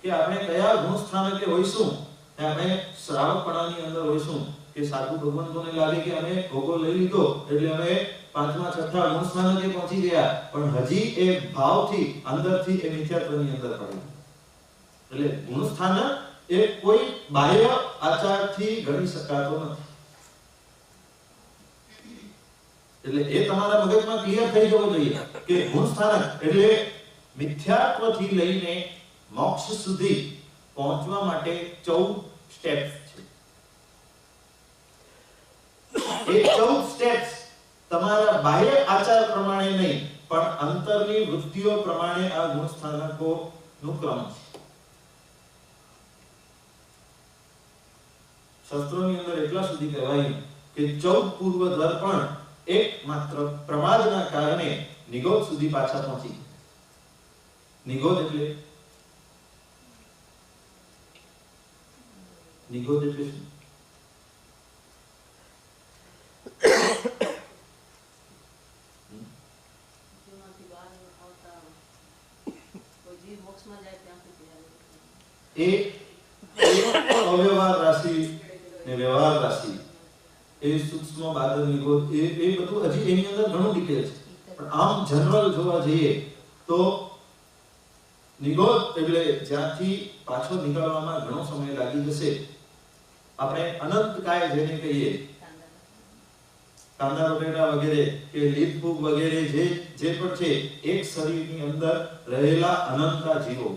કે આપણે કયા ગુણ સ્થાનકે હોઈશું, આપણે શ્રાવકપણાની અંદર હોઈશું કે સાધુ ભગવંતોને લાગે કે અમે ભોગો લઈ લીધો એટલે અમે પાંચમા છઠ્ઠા ગુણ સ્થાનકે પહોંચી ગયા, પણ હજી એ ભાવથી અંદરથી એ મિથ્યાત્વની અંદર પડે. એટલે ગુણ સ્થાન એ કોઈ બાહ્ય આચારથી ગણી શકાતો નથી. એટલે એ તમારા મગજમાં ક્લિયર થઈ જવું જોઈએ કે ગુણ સ્થાનક એટલે મિથ્યાત્વથી લઈને મોક્ષ સુધી પહોંચવા માટે 14 સ્ટેપ્સ છે. એ 14 સ્ટેપ્સ તમારા બાહ્ય આચાર પ્રમાણે નહીં પણ અંતરની વૃત્તિઓ પ્રમાણે આ ગુણ સ્થાનકોનું ક્રમ છે. શાસ્ત્રોની અંદર એટલા સુધી કહેવાયું કે 14 પૂર્વધર પણ એકમાત્ર પ્રમાદના કારણે નિગોદ સુધી પાછા પહોંચી. નિગોદ એટલે શું? એ અવ્યવહાર રાશિ ને વ્યવહાર રાશિ, એ સૂક્ષ્મ બાદલ નિગોદ, એ બધું હજી એની અંદર ઘણું ડિટેલ છે. પણ આમ જનરલ જોવા જઈએ તો નિગોદ એટલે જ્યાંથી પાછો નીકળવામાં ઘણો સમય લાગી જશે. આપણે અનંતકાય જેને કહીએ, કાંદા બટેટા વગેરે કે લીપ ફૂગ વગેરે જે પણ છે, એક શરીરની અંદર રહેલા અનંતા જીવો,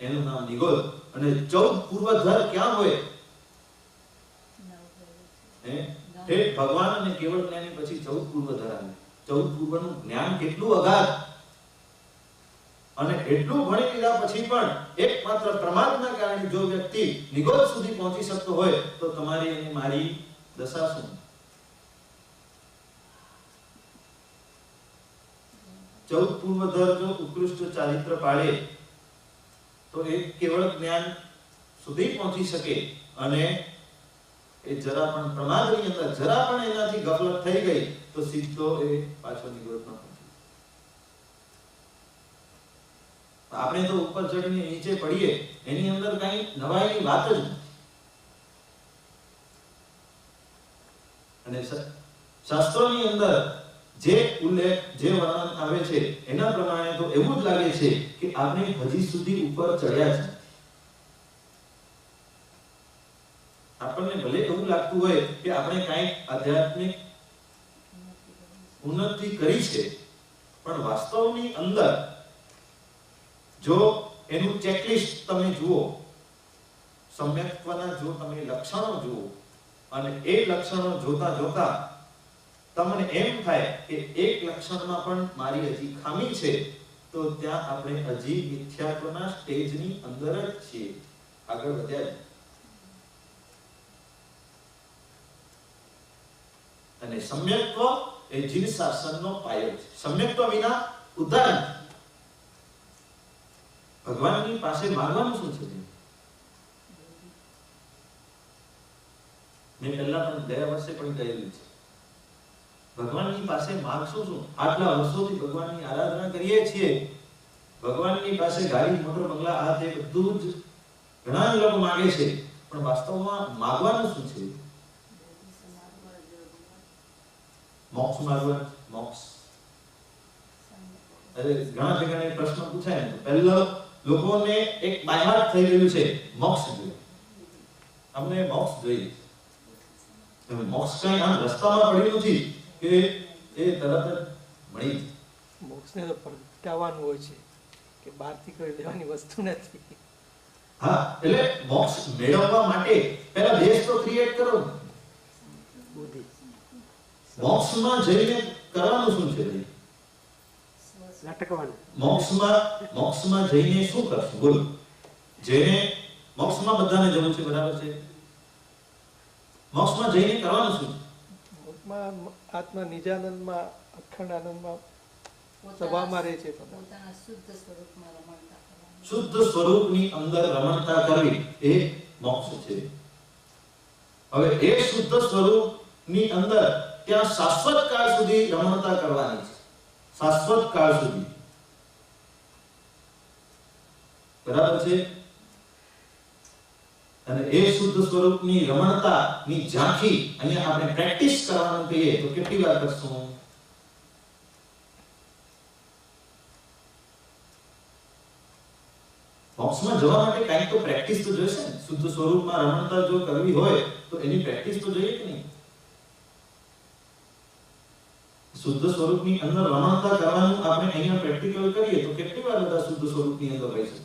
એનું નામ નિગોદ. અને 14 પૂર્વધર ક્યાં હોય? ભગવાન અને કેવળ જ્ઞાની પછી 14 પૂર્વધર આવે. 14 પૂર્વનું જ્ઞાન કેટલું અગાધ, અને એટલું ભણી લીધા પછી પણ એકમાત્ર પ્રમાદના કારણે જો વ્યક્તિ નિગોદ સુધી પહોંચી શકતો હોય તો તમારી અને મારી દશા શું? 14 પૂર્વધર જો ઉત્કૃષ્ટ ચારિત્ર પાળે તો એ કેવળ જ્ઞાન સુધી પહોંચી શકે, અને એ જરા પણ પ્રમાદની અંદર જરા પણ એનાથી ગફલત થઈ ગઈ તો સીધો એ પાછો નિગોદમાં પહોંચે. આપણે તો ઉપર ચડીને નીચે પડીએ, એની અંદર કઈ નવાઈની વાત જ નથી. અને શાસ્ત્રોની અંદર જે ઉલ્લેખ, જે વર્ણન આવે છે એના પ્રમાણે તો એવું જ લાગે છે કે આપણે હજી સુધી ઉપર ચડ્યા છે. આપણને ભલે એવું લાગતું હોય કે આપણે કંઈક આધ્યાત્મિક ઉન્નતિ કરી છે, પણ વાસ્તવની અંદર જો એનું ચેકલિસ્ટ તમે જુઓ, સમ્યક્ત્વના જો તમે લક્ષણો જુઓ, અને એ લક્ષણો જોતા જોતા તમને એમ થાય કે એક લક્ષણમાં પણ મારી હજી ખામી છે, તો ત્યાં આપણે હજી મિથ્યાત્વના સ્ટેજની અંદર જ છીએ, આગળ વધ્યા જ. અને સમ્યક્ત્વ એ જીવ શાસનનો પાયો છે. સમ્યક્ત્વ વિના ઉદ્ધાર નથી. ભગવાનની પાસે માંગવાનું શું છે? મેં પહેલા પણ ગયા વર્ષે પણ કહેલું છે, ભગવાનની પાસે માંગશું શું? આટલા વર્ષોથી ભગવાનની આરાધના કરીએ છીએ, ભગવાનની પાસે ગાડી, મોટર, બંગલા, આ તે બધું જ ઘણા લોકો માંગે છે, પણ વાસ્તવમાં માંગવાનું શું છે? મોક્ષ માંગવાનું. મોક્ષ અરે ઘણા જગ્યાએ પ્રશ્ન પૂછાય ને, પહેલા લોકોને એક બાયહાટ થઈ ગયું છે, મોક્ષ જોઈએ, અમને મોક્ષ જોઈએ. મોક્ષ કઈ આમ રસ્તામાં પડ્યું નથી કે એ તરત જ મળી. મોક્ષને તો પ્રગટાવવાનું હોય છે, કે બહારથી કોઈ લેવાની વસ્તુ નથી. હા, એટલે મોક્ષ મેળવવા માટે પહેલા બેઝ તો ક્રિએટ કરો. બુદ્ધિ. મોક્ષમાં જઈને કરવાનું શું છે? લટકવાનું. મોક્ષમાં જઈને શું કરશું? બોલો. જેને મોક્ષમાં બધાને જવું છે, બરાબર છે? મોક્ષમાં જઈને કરવાનું શું? મોક્ષમાં આત્મા નિજાનંદમાં, અખંડ આનંદમાં સભામાં રહે છે. પોતાના શુદ્ધ સ્વરૂપમાં રમણતા કરવાની. શુદ્ધ સ્વરૂપની અંદર રમણતા કરવી એ મોક્ષ છે. હવે એ શુદ્ધ સ્વરૂપની અંદર ત્યાં શાશ્વત કાળ સુધી રમણતા કરવાની છે. શાશ્વત કાળ સુધી. બરાબર છે? અને એ શુદ્ધ સ્વરૂપની રમણતાની ઝાંખી અહીંયા આપણે પ્રેક્ટિસ કરવાનું કહીએ તો કેટલી વાર કરશું? મોક્ષમાં જવા માટે કંઈક તો પ્રેક્ટિસ તો જોઈશે ને. શુદ્ધ સ્વરૂપમાં રમણતા જો કરવી હોય તો એની પ્રેક્ટિસ તો જોઈએ કે નહીં? શુદ્ધ સ્વરૂપની અંદર રમણતા કરવાનું આપણે અહીંયા પ્રેક્ટિકલ કરીએ તો કેટલી વાર બધા શુદ્ધ સ્વરૂપની અંદર રહી શકે?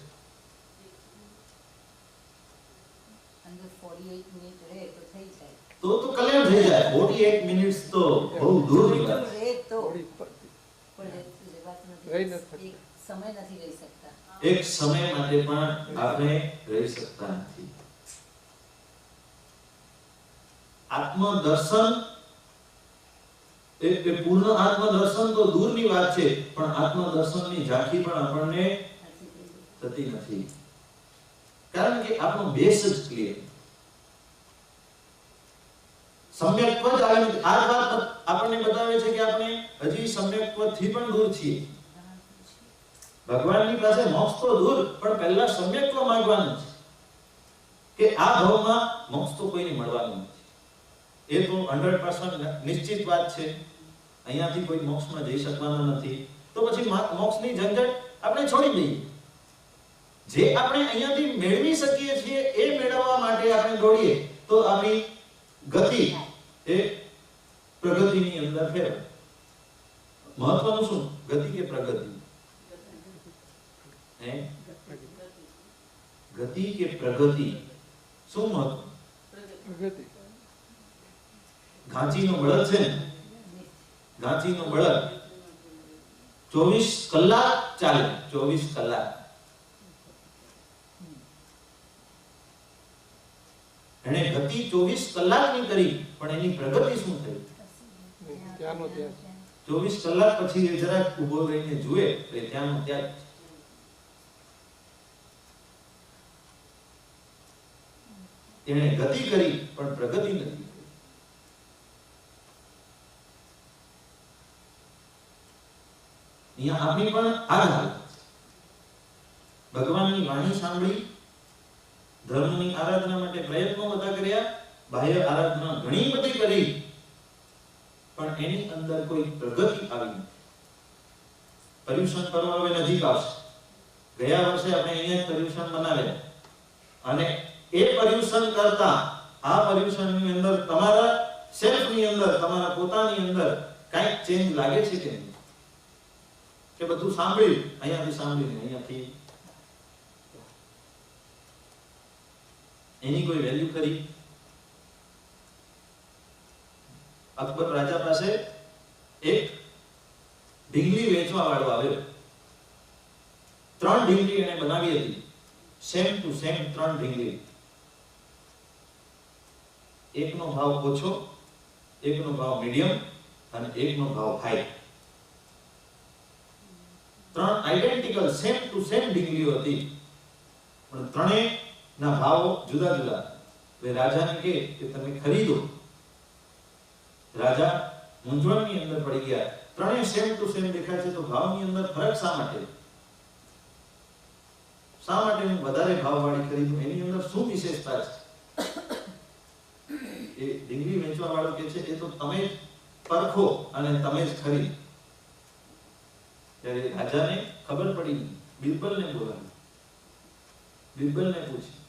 અંદર 48 મિનિટ રહે તો થઈ જાય. તો કલ્યાણ થઈ જાય. 48 મિનિટ્સ તો બહુ દૂરની વાત છે. રહે તો રહી નથી શકતા. એક સમય નથી રહી શકતા. એક સમય માટે પણ આપણે રહી શકતા નથી. આત્મદર્શન એ પૂર્ણ આત્મદર્શન તો દૂરની વાત છે, પણ આત્મદર્શનની ઝાંખી પણ આપણને થતી નથી, કારણ કે આપણો બેસ જ ક્લિયર. સમ્યક્ત્વ જ આવી આ વાત આપણને બતાવે છે કે આપણે હજી સમ્યક્ત્વથી પણ દૂર છીએ. ભગવાનની પાસે મોક્ષ તો દૂર, પણ પહેલા સમ્યક્ત્વ માંગવાનું છે કે આ ભાવમાં મોક્ષ તો કોઈને મળવાનું નથી. એ તો 100% નિશ્ચિત વાત છે. અહીંયાથી કોઈ મોક્ષમાં જઈ શકવાનો નથી, તો પછી મોક્ષની ઝંઝટ આપણે છોડી દઈએ. જે આપણે અહીંયાથી મેળવી શકીએ છીએ એ મેળવવા માટે આપણે દોડીએ તો આપણી ગતિ એ પ્રગતિની અંદર ફેરવાય. મહત્વનું શું, ગતિ કે પ્રગતિ? હે, ગતિ કે પ્રગતિ? શું મહત્વ? પ્રગતિ. ઘાંચીનો બળદ છે ને, ઘાંચીનો બળદ 24 કલાક ચાલે, 24 કલાક. એને ગતિ 24 કલાકની કરી, પણ એની પ્રગતિ શું થઈ? ત્યાંનો ત્યાં. 24 કલાક પછી એ જરાક ઊભો રહીને જુએ તો ત્યાંનો ત્યાં જ. એણે ગતિ કરી પણ પ્રગતિ નથી. અહીંયા આપણી પણ આ જ હાલત છે. ભગવાનની વાણી સાંભળી, ધર્મની આરાધના માટે પ્રયત્નો બધા કર્યા, બાહ્ય આરાધના ઘણી બધી કરી, પણ એની અંદર કોઈ પ્રગતિ આવી નથી. પર્યુષણ પર્વ હવે નજીક આવશે. ગયા વર્ષે આપણે અહીંયા પર્યુષણ મનાવ્યા, અને એ પર્યુષણ કરતા આ પર્યુષણની અંદર તમારા સેલ્ફની અંદર, તમારા પોતાની અંદર કાંઈક ચેન્જ લાગે છે કે નહીં? કે બધું સાંભળ્યું, અહીંયાથી સાંભળીને અહીંયાથી એની કોઈ વેલ્યુ કરી? અકબર રાજા પાસે એક ઢીંગલી વેચવા વાળો આવ્યો. 3 ઢીંગલી એને બનાવી હતી, સેમ ટુ સેમ 3 ઢીંગલી. એકનો ભાવ ઓછો, એકનો ભાવ મીડિયમ અને એકનો ભાવ high. 3 identical same to same ઢીંગલીઓ હતી, પણ ત્રણેય ના ભાવ જુદા જુદા. એટલે રાજાને કહે કે તમે ખરીદો. રાજા મૂંઝવણની અંદર પડી ગયા. ત્રણેય સેમ ટુ સેમ દેખાય છે, તો ભાવની અંદર ફરક શા માટે? શા માટે હું વધારે ભાવવાળી ખરીદું? એની અંદર શું વિશેષતા છે? એ ડીંગલી વેચવા વાળો કે છે એ તો તમે જ પરખો અને તમે જ ખરીદ. ત્યારે રાજાને ખબર પડી, બિરબલને બોલાવ્યો. બિરબલને પૂછ્યું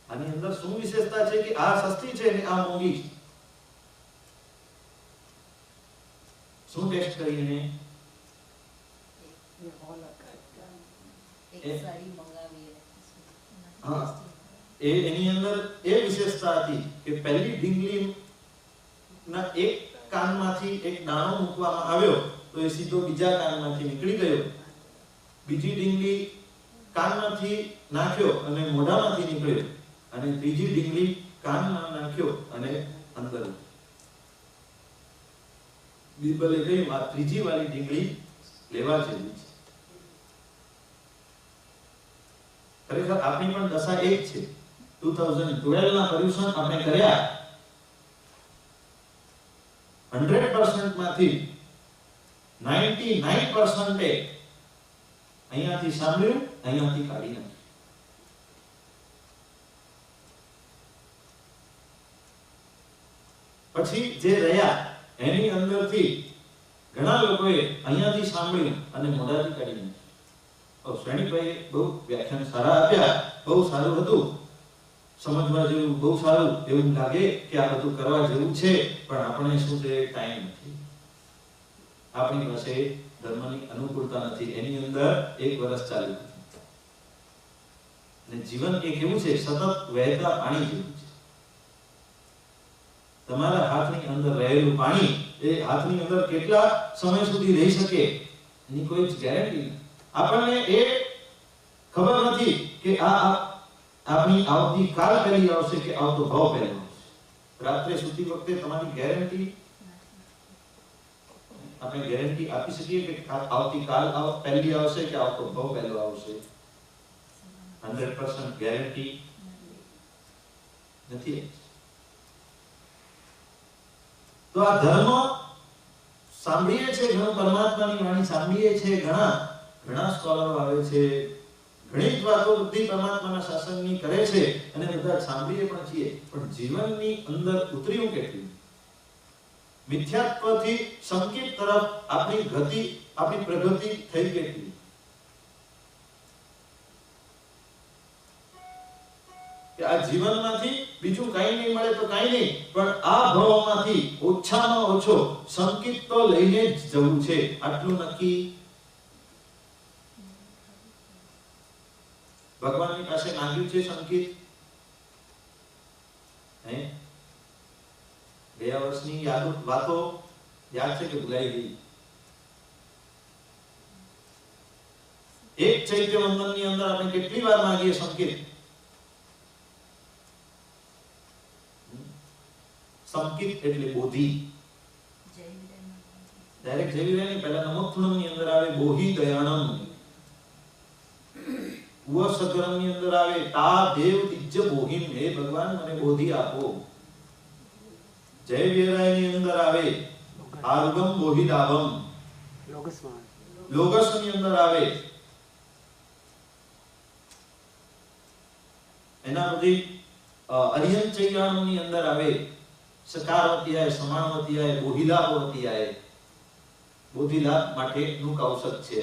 આની અંદર શું વિશેષતા છે કે આ સસ્તી છે અને આ મોંઘી છે? શું ટેસ્ટ કરીને? એક સાડી મંગાવી. હા, એની અંદર એ વિશેષતા હતી કે પહેલી ઢીંગલી ના એક કાનમાંથી એક દાણો મૂકવામાં આવ્યો તો એ સીધો બીજા કાનમાંથી નીકળી ગયો. બીજી ઢીંગલી કાનમાંથી નાખ્યો અને મોઢામાંથી નીકળ્યો, અને ત્રીજી ઢીંગલી કાનમાં નાખ્યો અને અંદર. બિરબલે કહ્યું આ ત્રીજી વાળી ઢીંગલી લેવા જેવી છે. ખરેખર આપણી પણ દશા એક છે. 2012 ના પર્યુષણ આપણે કર્યા, 100% માંથી 99% અહીંયાથી સાંભળ્યું, અહીંયાથી કાઢી નાખ્યું. પછી જે રહ્યા એની અંદરથી ઘણા લોકોએ અહીંયાથી સાંભળ્યું અને મોઢાથી કાઢી નાખ્યું. શ્રેણીભાઈએ બહુ વ્યાખ્યાન સારા આપ્યા, બહુ સારું હતું, સમજવા જેવું, બહુ સારું. એવું લાગે કે આ બધું કરવા જેવું છે, પણ આપણે શું છે, ટાઈમ નથી. આપણી પાસે ધર્મની અનુકૂળતા નથી. એની અંદર 1 વર્ષ ચાલ્યું અને જીવન એક એવું છે, સતત વહેતા પાણી જેવું છે. તમારા હાથની અંદર રહેલું પાણી એ હાથની અંદર કેટલા સમય સુધી રહી શકે એની કોઈ જ ગેરંટી નથી. આપણને એ ખબર નથી કે આ આપણી આવતી કાલ પહેલી આવશે કે આવતો ભાવ પહેલો આવશે. રાત્રે સૂતી વખતે તમારી ગેરંટી આપણે ગેરંટી આપી શકીએ કે આવતી કાલ પહેલી આવશે કે આવતો ભાવ પહેલો આવશે? 100% ગેરંટી નથી. તો આ ધર્મ સાંભળીએ છે, ઘણું પરમાત્માની વાણી સાંભળીએ છે, ઘણા સ્કોલરો આવે છે, ઘણી જ વાતો બધી પરમાત્માના શાસનની કરે છે અને બધા સાંભળીએ પણ છીએ, પણ જીવનની અંદર ઉતર્યું કેટલું? મિથ્યાત્વથી સંકેત તરફ આપણી પ્રગતિ થઈ કેટલી? કે આ જીવનમાંથી બીજું કંઈ નહીં મળે તો કંઈ નહીં, પણ આ ભાવમાંથી ઓછામાં ઓછો સંકેત તો લઈને જ જવું છે, આટલું નક્કી. ભગવાનની પાસે માંગ્યું છે સંકેત? ગયા વર્ષની વાતો યાદ છે કે ભૂલાઈ ગઈ? એક ચૈત્ય વંદનની અંદર આપણે કેટલી વાર માંગીએ સંકેત? સંકેત એટલે બોધિ. ડાયરેક્ટ જેવી રહે ને, પહેલા નમોત્થનમ ની અંદર આવે બોહિ દયાણમ, ઉવસગરમ ની અંદર આવે તા દેવ દિજ્જ બોહિમ, હે ભગવાન મને બોધિ આપો. જય વિરાય ની અંદર આવે આર્ગમ બોહિદાવમ, લોગસ ની અંદર આવે એના બધી અરિયન ચૈયાણમ ની અંદર આવે સકારવતી આય, સમાનવતી આય, બોહિલાપવતી આય. બોધિલાપ માટેનું કૌશલ છે.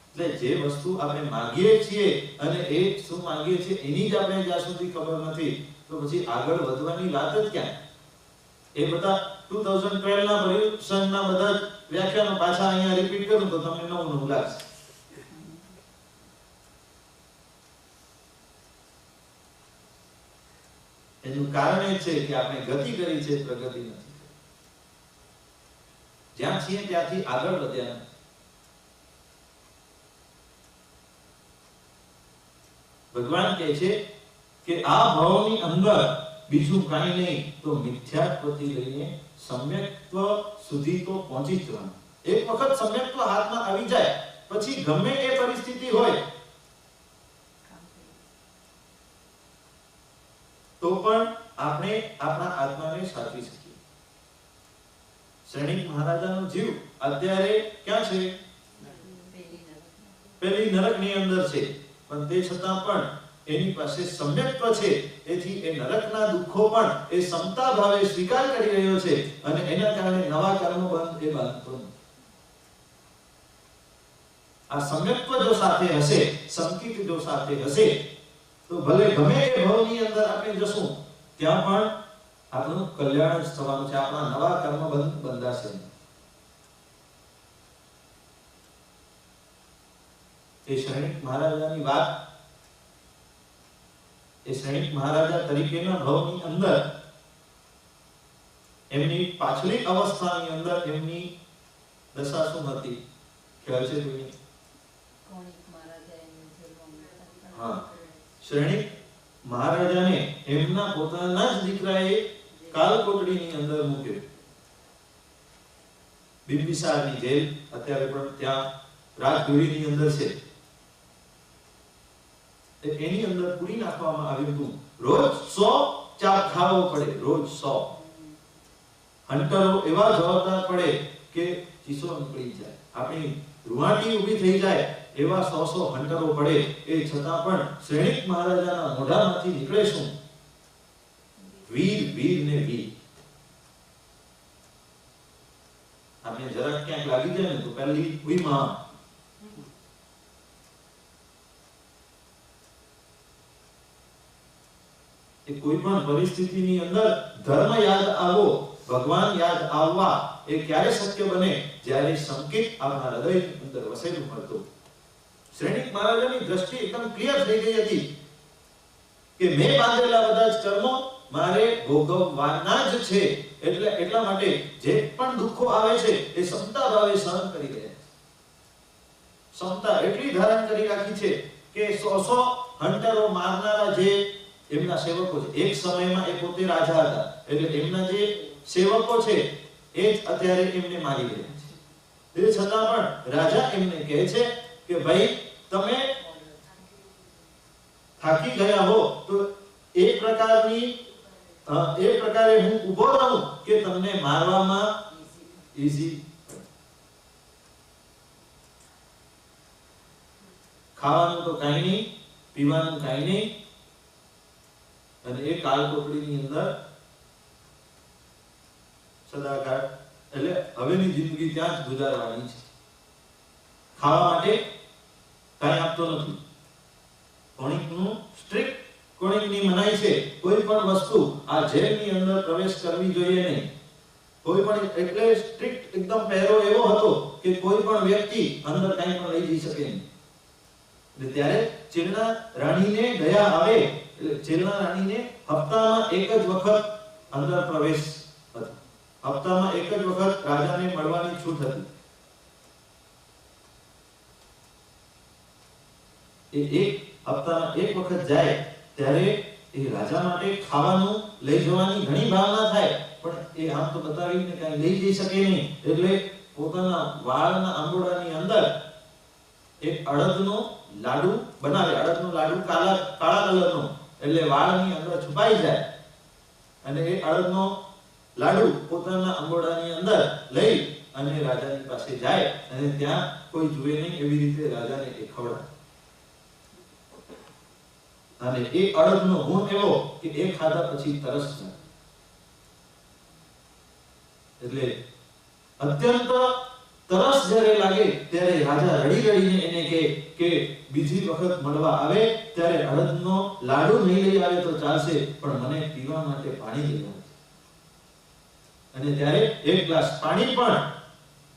એટલે જે વસ્તુ આપણે માંગીએ છીએ અને એ શું માંગીએ છીએ એની જ આપણે જ્યાં સુધી ખબર નથી તો પછી આગળ વધવાની વાત જ ક્યાં? એ બધા 2012 ના પરીક્ષણના બધા વ્યાખ્યાનો પાછા અહીંયા રિપીટ કરું તો તમને નવું લાગશે. એનું કારણ એ છે કે આપણે ગતિ કરી છે, પ્રગતિ નથી. જ્યાં છીએ ત્યાંથી આગળ વધ્યા નથી. ભગવાન કહે છે કે આ ભાવની અંદર બીજું કાંઈ નહીં તો મિથ્યાત્વથી લઈને સમ્યક્ત્વ સુધી તો પહોંચી જવાનું. એક વખત સમ્યક્ત્વ હાથમાં આવી જાય પછી ગમે એ પરિસ્થિતિ હોય તો પણ આપણે આપણા આત્માને સાચવી શકીએ. શ્રેણિક મહારાજાનો જીવ અત્યારે ક્યાં છે? પેલી નરકની અંદર છે, પણ તે છતાં પણ એની પાસે સમ્યક્ત્વ છે. એથી એ નરકના દુઃખો પણ એ સમતા ભાવે સ્વીકાર કરી રહ્યો છે અને એના કારણે નવા કર્મો બંધ એ બાંધતો નથી. આ સમ્યક્ત્વ જો સાથે હશે, સંકિત જો સાથે હશે તો ભલે ગમે એ ભાવની અંદર આપણે જશું ત્યાં પણ આપણું કલ્યાણ જ થવાનું છે. આપણા નવા કર્મ બંધાશે. એ શ્રેણિક મહારાજાની વાત, એ શ્રેણિક મહારાજા તરીકેના ભાવની અંદર એમની પાછલી અવસ્થાની અંદર એમની દશા શું હતી ખ્યાલ છે કોઈને? હા, શ્રેણિક મહારાજાને એમના પોતાના જ દીકરાએ કાલકોટડીની અંદર મૂક્યો. બિંબિસારની જેલ અત્યારે પણ ત્યાં રાજગૃહની અંદર છે. એની અંદર પૂરી નાખવામાં આવ્યું હતું. રોજ 100 ચાપ ખાવો પડે, રોજ 100. હંટરો એવા જવાબદાર પડે કે ચીસો નીકળી જાય, આપણી રૂવાટી ઊભી થઈ જાય એવા 100 હંટરો પડે. એ છતાં પણ શ્રેણિક મહારાજાના મોઢામાંથી નીકળે શું? વીર, વીર ને વીર. આપણે જરાક ક્યાંક લાગી જાય ને તો પહેલી ઉઈમાં કોઈ પણ પરિસ્થિતિની અંદર ધર્મ યાદ આવો, ભગવાન યાદ આવવા એ ક્યારે શક્ય બને? જ્યારે સંકેત આપણા હૃદયની અંદર વસેલું મળતું. શ્રેણિક મહારાજાની દ્રષ્ટિ એકદમ ક્લિયર થઈ ગઈ હતી કે મેં બાંધેલા બધા જ કર્મો મારે ભોગવવાના જ છે, એટલે એટલા માટે જે પણ દુઃખો આવે છે એ ક્ષમતા ભાવે સહન કરી રહ્યા છે. ક્ષમતા એટલી ધારણ કરી રાખી છે કે 100 હંટરો મારનારા જે એમના સેવકો છે, એક સમયમાં એ પોતે રાજા હતા, એટલે એમના જે સેવકો છે એ જ અત્યારે એમને મારી રહ્યા છે. તે છતાં પણ રાજા એમને કહે છે કે ભાઈ તમે થાકી ગયા હો તો એ પ્રકારે હું ઊભો રહું કે તમને મારવામાં ઈઝી. ખાવાનું તો કાઈ નહીં, પીવાનું કાઈ નહીં, અને એ કાળકોટડીની અંદર સદાકાળ એટલે હવેની જિંદગી ત્યાં જ ગુજારવાની છે. ખાવા માટે કાઈ આપતો નથી. કોણિકનું સ્ટ્રિક્ટ કોણિકની મનાઈ છે, કોઈ પણ વસ્તુ આ જેલની અંદર પ્રવેશ કરવી જોઈએ નહીં. કોઈ પણ એટલે સ્ટ્રિક્ટ એકદમ પહેરો એવો હતો કે કોઈ પણ વ્યક્તિ અંદર કાઈ પણ લઈ જઈ શકે નહીં. એટલે ત્યારે ચેલના રાણીને દયા આવે એટલે ચેલના રાણીને હપ્તામાં એક જ વખત અંદર પ્રવેશ હતો. હપ્તામાં એક જ વખત રાજાને મળવાની છૂટ હતી. એ એક હપ્તામાં એક વખત જાય ત્યારે એ રાજા માટે ખાવાનું લઈ જવાની ઘણી ભાવના થાય, પણ એ આમ તો બતાવીને કાંઈ લઈ જઈ શકે નહીં. એટલે પોતાના વાળના આંબોડાની અંદર એક અડદનો લાડુ બનાવે. અડદનો લાડુ કાળા કલરનો, એટલે વાળની અંદર છુપાઈ જાય, અને એ અડદનો લાડુ પોતાના આંબોડાની અંદર લઈ અને રાજાની પાસે જાય, અને ત્યાં કોઈ જુએ નહીં એવી રીતે રાજાને એ ખવડાવે. અને એ અડદનો ગુણ એવો કે એ ખાધા પછી તરસ જાય. એટલે અત્યંત તરસ જ્યારે લાગે ત્યારે રાજા રડી રડીને એને કે બીજી વખત મળવા આવે ત્યારે અડદનો લાડુ નહીં લઈ આવે તો ચાલશે, પણ મને પીવા માટે પાણી લઈ આવે. અને ત્યારે એક ગ્લાસ પાણી પણ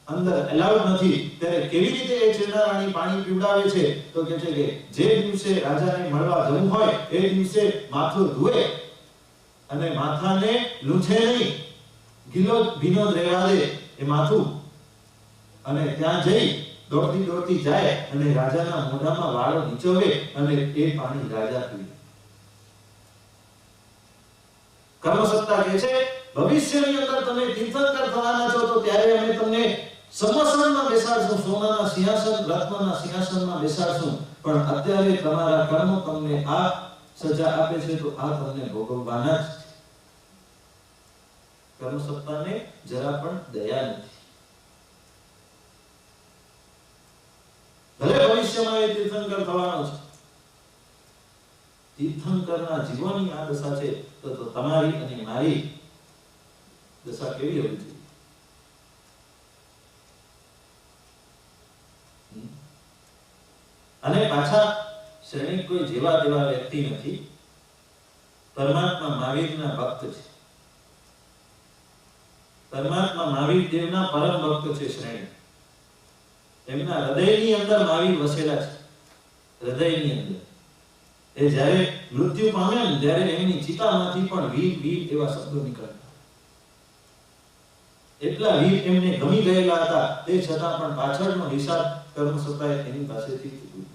અંદર એલાઉડ નથી. ત્યારે કેવી રીતે એ ચેલના રાણી પાણી પીવડાવે છે તો કહે છે કે જે દિવસે રાજાને મળવા જવું હોય એ દિવસે માથું ધોવે અને માથાને લૂછે નહીં, ગીલો ભીનો રહેવા દે એ માથું, અને ત્યાં જઈ દોડતી જાય અને રાજાના મોઢામાં વાળો નીચોવે અને એ પાણી રાજા પીવે. કર્મસત્તા કહે છે ભવિષ્યની અંદર તમે તીર્થંકર થવાના છો તો ત્યારે અમે તમને સિંહાસનમાં બેસાડશું, સોનાના સિંહાસન, રત્નના સિંહાસનમાં બેસાડશું, પણ અત્યારે તમારા કર્મો તમને આ સજા આપે છે તો આ તમને ભોગવવાના જ છે. કર્મસત્તાને જરા પણ દયા નથી. ભલે ભવિષ્યમાં એ તીર્થંકર થવાનો છે, તીર્થંકરના જીવનની આ દશા છે તો તમારી અને મારી દશા કેવી હોવી જોઈએ? અને પાછા શ્રેણી કોઈ જેવા તેવા વ્યક્તિ નથી, પરમાત્મા મહાવીરના ભક્ત છે. પરમાત્મા મહાવીર દેવના પરમ ભક્ત છે શ્રેણી. એમના હૃદયની અંદર મહાવીર વસેલા છે. હૃદયની અંદર એ જ્યારે મૃત્યુ પામ્યા ને ત્યારે એમની ચિતામાંથી પણ વીર વીર એવા શબ્દો નીકળ્યા. એટલા વીર એમને ગમી ગયેલા હતા, તે છતાં પણ પાછળનો હિસાબ કર્મસત્તાએ એની પાસેથી ચૂક્યો.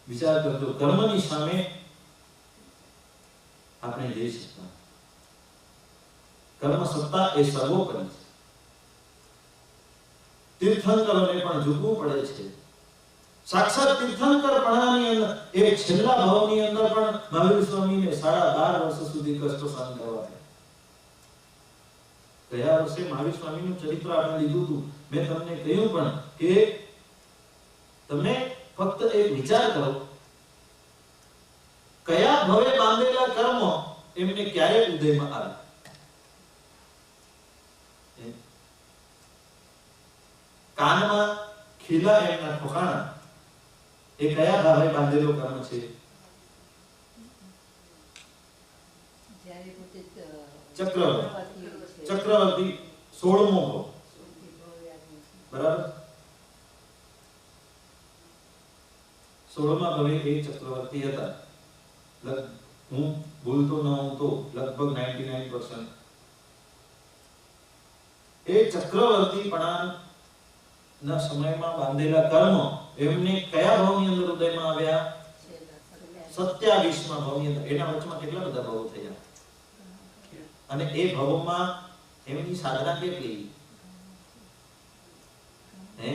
વિચાર કરજો, કર્મની સામે આપણે જઈ શકતા. કર્મસત્તા એ સર્વોપરી છે. તીર્થંકરોને પણ ઝૂકવું પડે છે. સાક્ષાત તીર્થંકર પણાની અંદર એ છેલ્લા ભાવની અંદર પણ મહાવીર સ્વામીને 12.5 વર્ષ સુધી કષ્ટ સહન કરવા પડ્યા. ગયા વર્ષે મહાવીર સ્વામીનું ચરિત્ર આપણે લીધું હતું. મેં તમને કહ્યું પણ કે તમે ફક્ત એક વિચાર કરો, કયા ભવે બાંધેલા કર્મો એમને ક્યારે ઉદયમાં આવે. કાનમાં ખીલા એમના ઠોકાણા એ કયા ભાવે બાંધેલો કર્મ છે? ચક્રવર્તી 16મો ભાવ, બરાબર. 16મા ભવે એ ચક્રવર્તી હતા. હું ભૂલતો ન હોઉં તો લગભગ 99%. એ ચક્રવર્તીપણાના સમયમાં બાંધેલા કર્મ એમને કયા ભાવની અંદર ઉદયમાં આવ્યા? 27મા ભાવની અંદર. એના વચમાં કેટલા બધા ભાવો થયા અને એ ભાવોમાં એમની સાધના કેટલી? હે,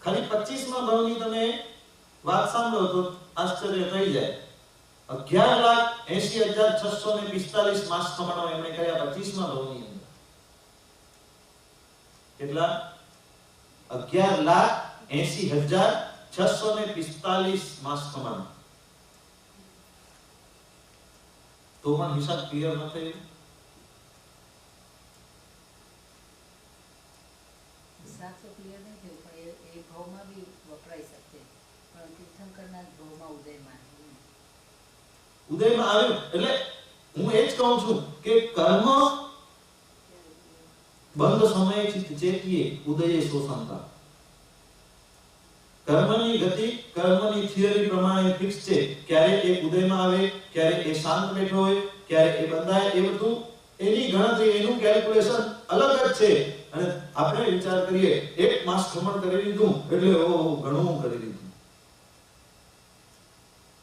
ખાલી 25મા ભાવની તમે વાત સાંભળો તો આશ્ચર્ય થઈ જાય. 11,80,645 માસ પ્રમાણો એમણે કર્યા 25મા ભાવની અંદર. કેટલા? 11,80,645 માસ પ્રમાણો. તો પણ હિસાબ ક્લિયર ન થયો. હિસાબ તો ક્લિયર નહીં થયો, પણ એ ભાવમાં બી વપરાઈ શકે. પણ તીર્થંકરના ભાવમાં ઉદયમાં આવ્યું. એટલે હું એ જ કહું છું કે કર્મ બંધ સમયે ચિત્ત ચેતીએ ઉદયે શોષણતા. કર્મની ગતિ કર્મની થિયરી પ્રમાણે ફિક્સ છે. ક્યારે એ ઉદયમાં આવે, ક્યારે એ શાંત બેઠો હોય, ક્યારે એ બંધાય, એ બધું એની ગણતરી, એનું કેલ્ક્યુલેશન અલગ જ છે. અને આપણે વિચાર કરીએ એક માસ ભ્રમણ કરી લીધું એટલે ઓહો ઘણું કરી લીધું,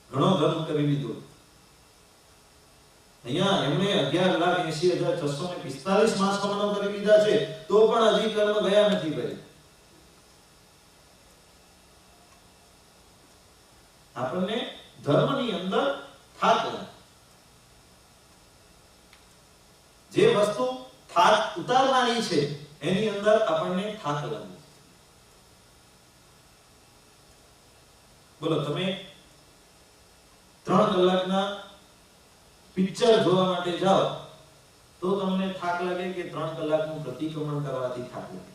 ઘણો ધર્મ કરી લીધું. અહીંયા એમણે 11,80,645 માસ ભ્રમણો કરી લીધા છે, તો પણ હજી કર્મ ગયા નથી ભાઈ. આપણને ધર્મની અંદર થાક લાગે. જે વસ્તુ થાક ઉતારનારી છે એની અંદર આપણને થાક લાગે. બોલો, તમે 3 કલાકના પિક્ચર જોવા માટે જાઓ તો તમને થાક લાગે કે 3 કલાકનું પ્રતિક્રમણ કરવાથી થાક લાગે?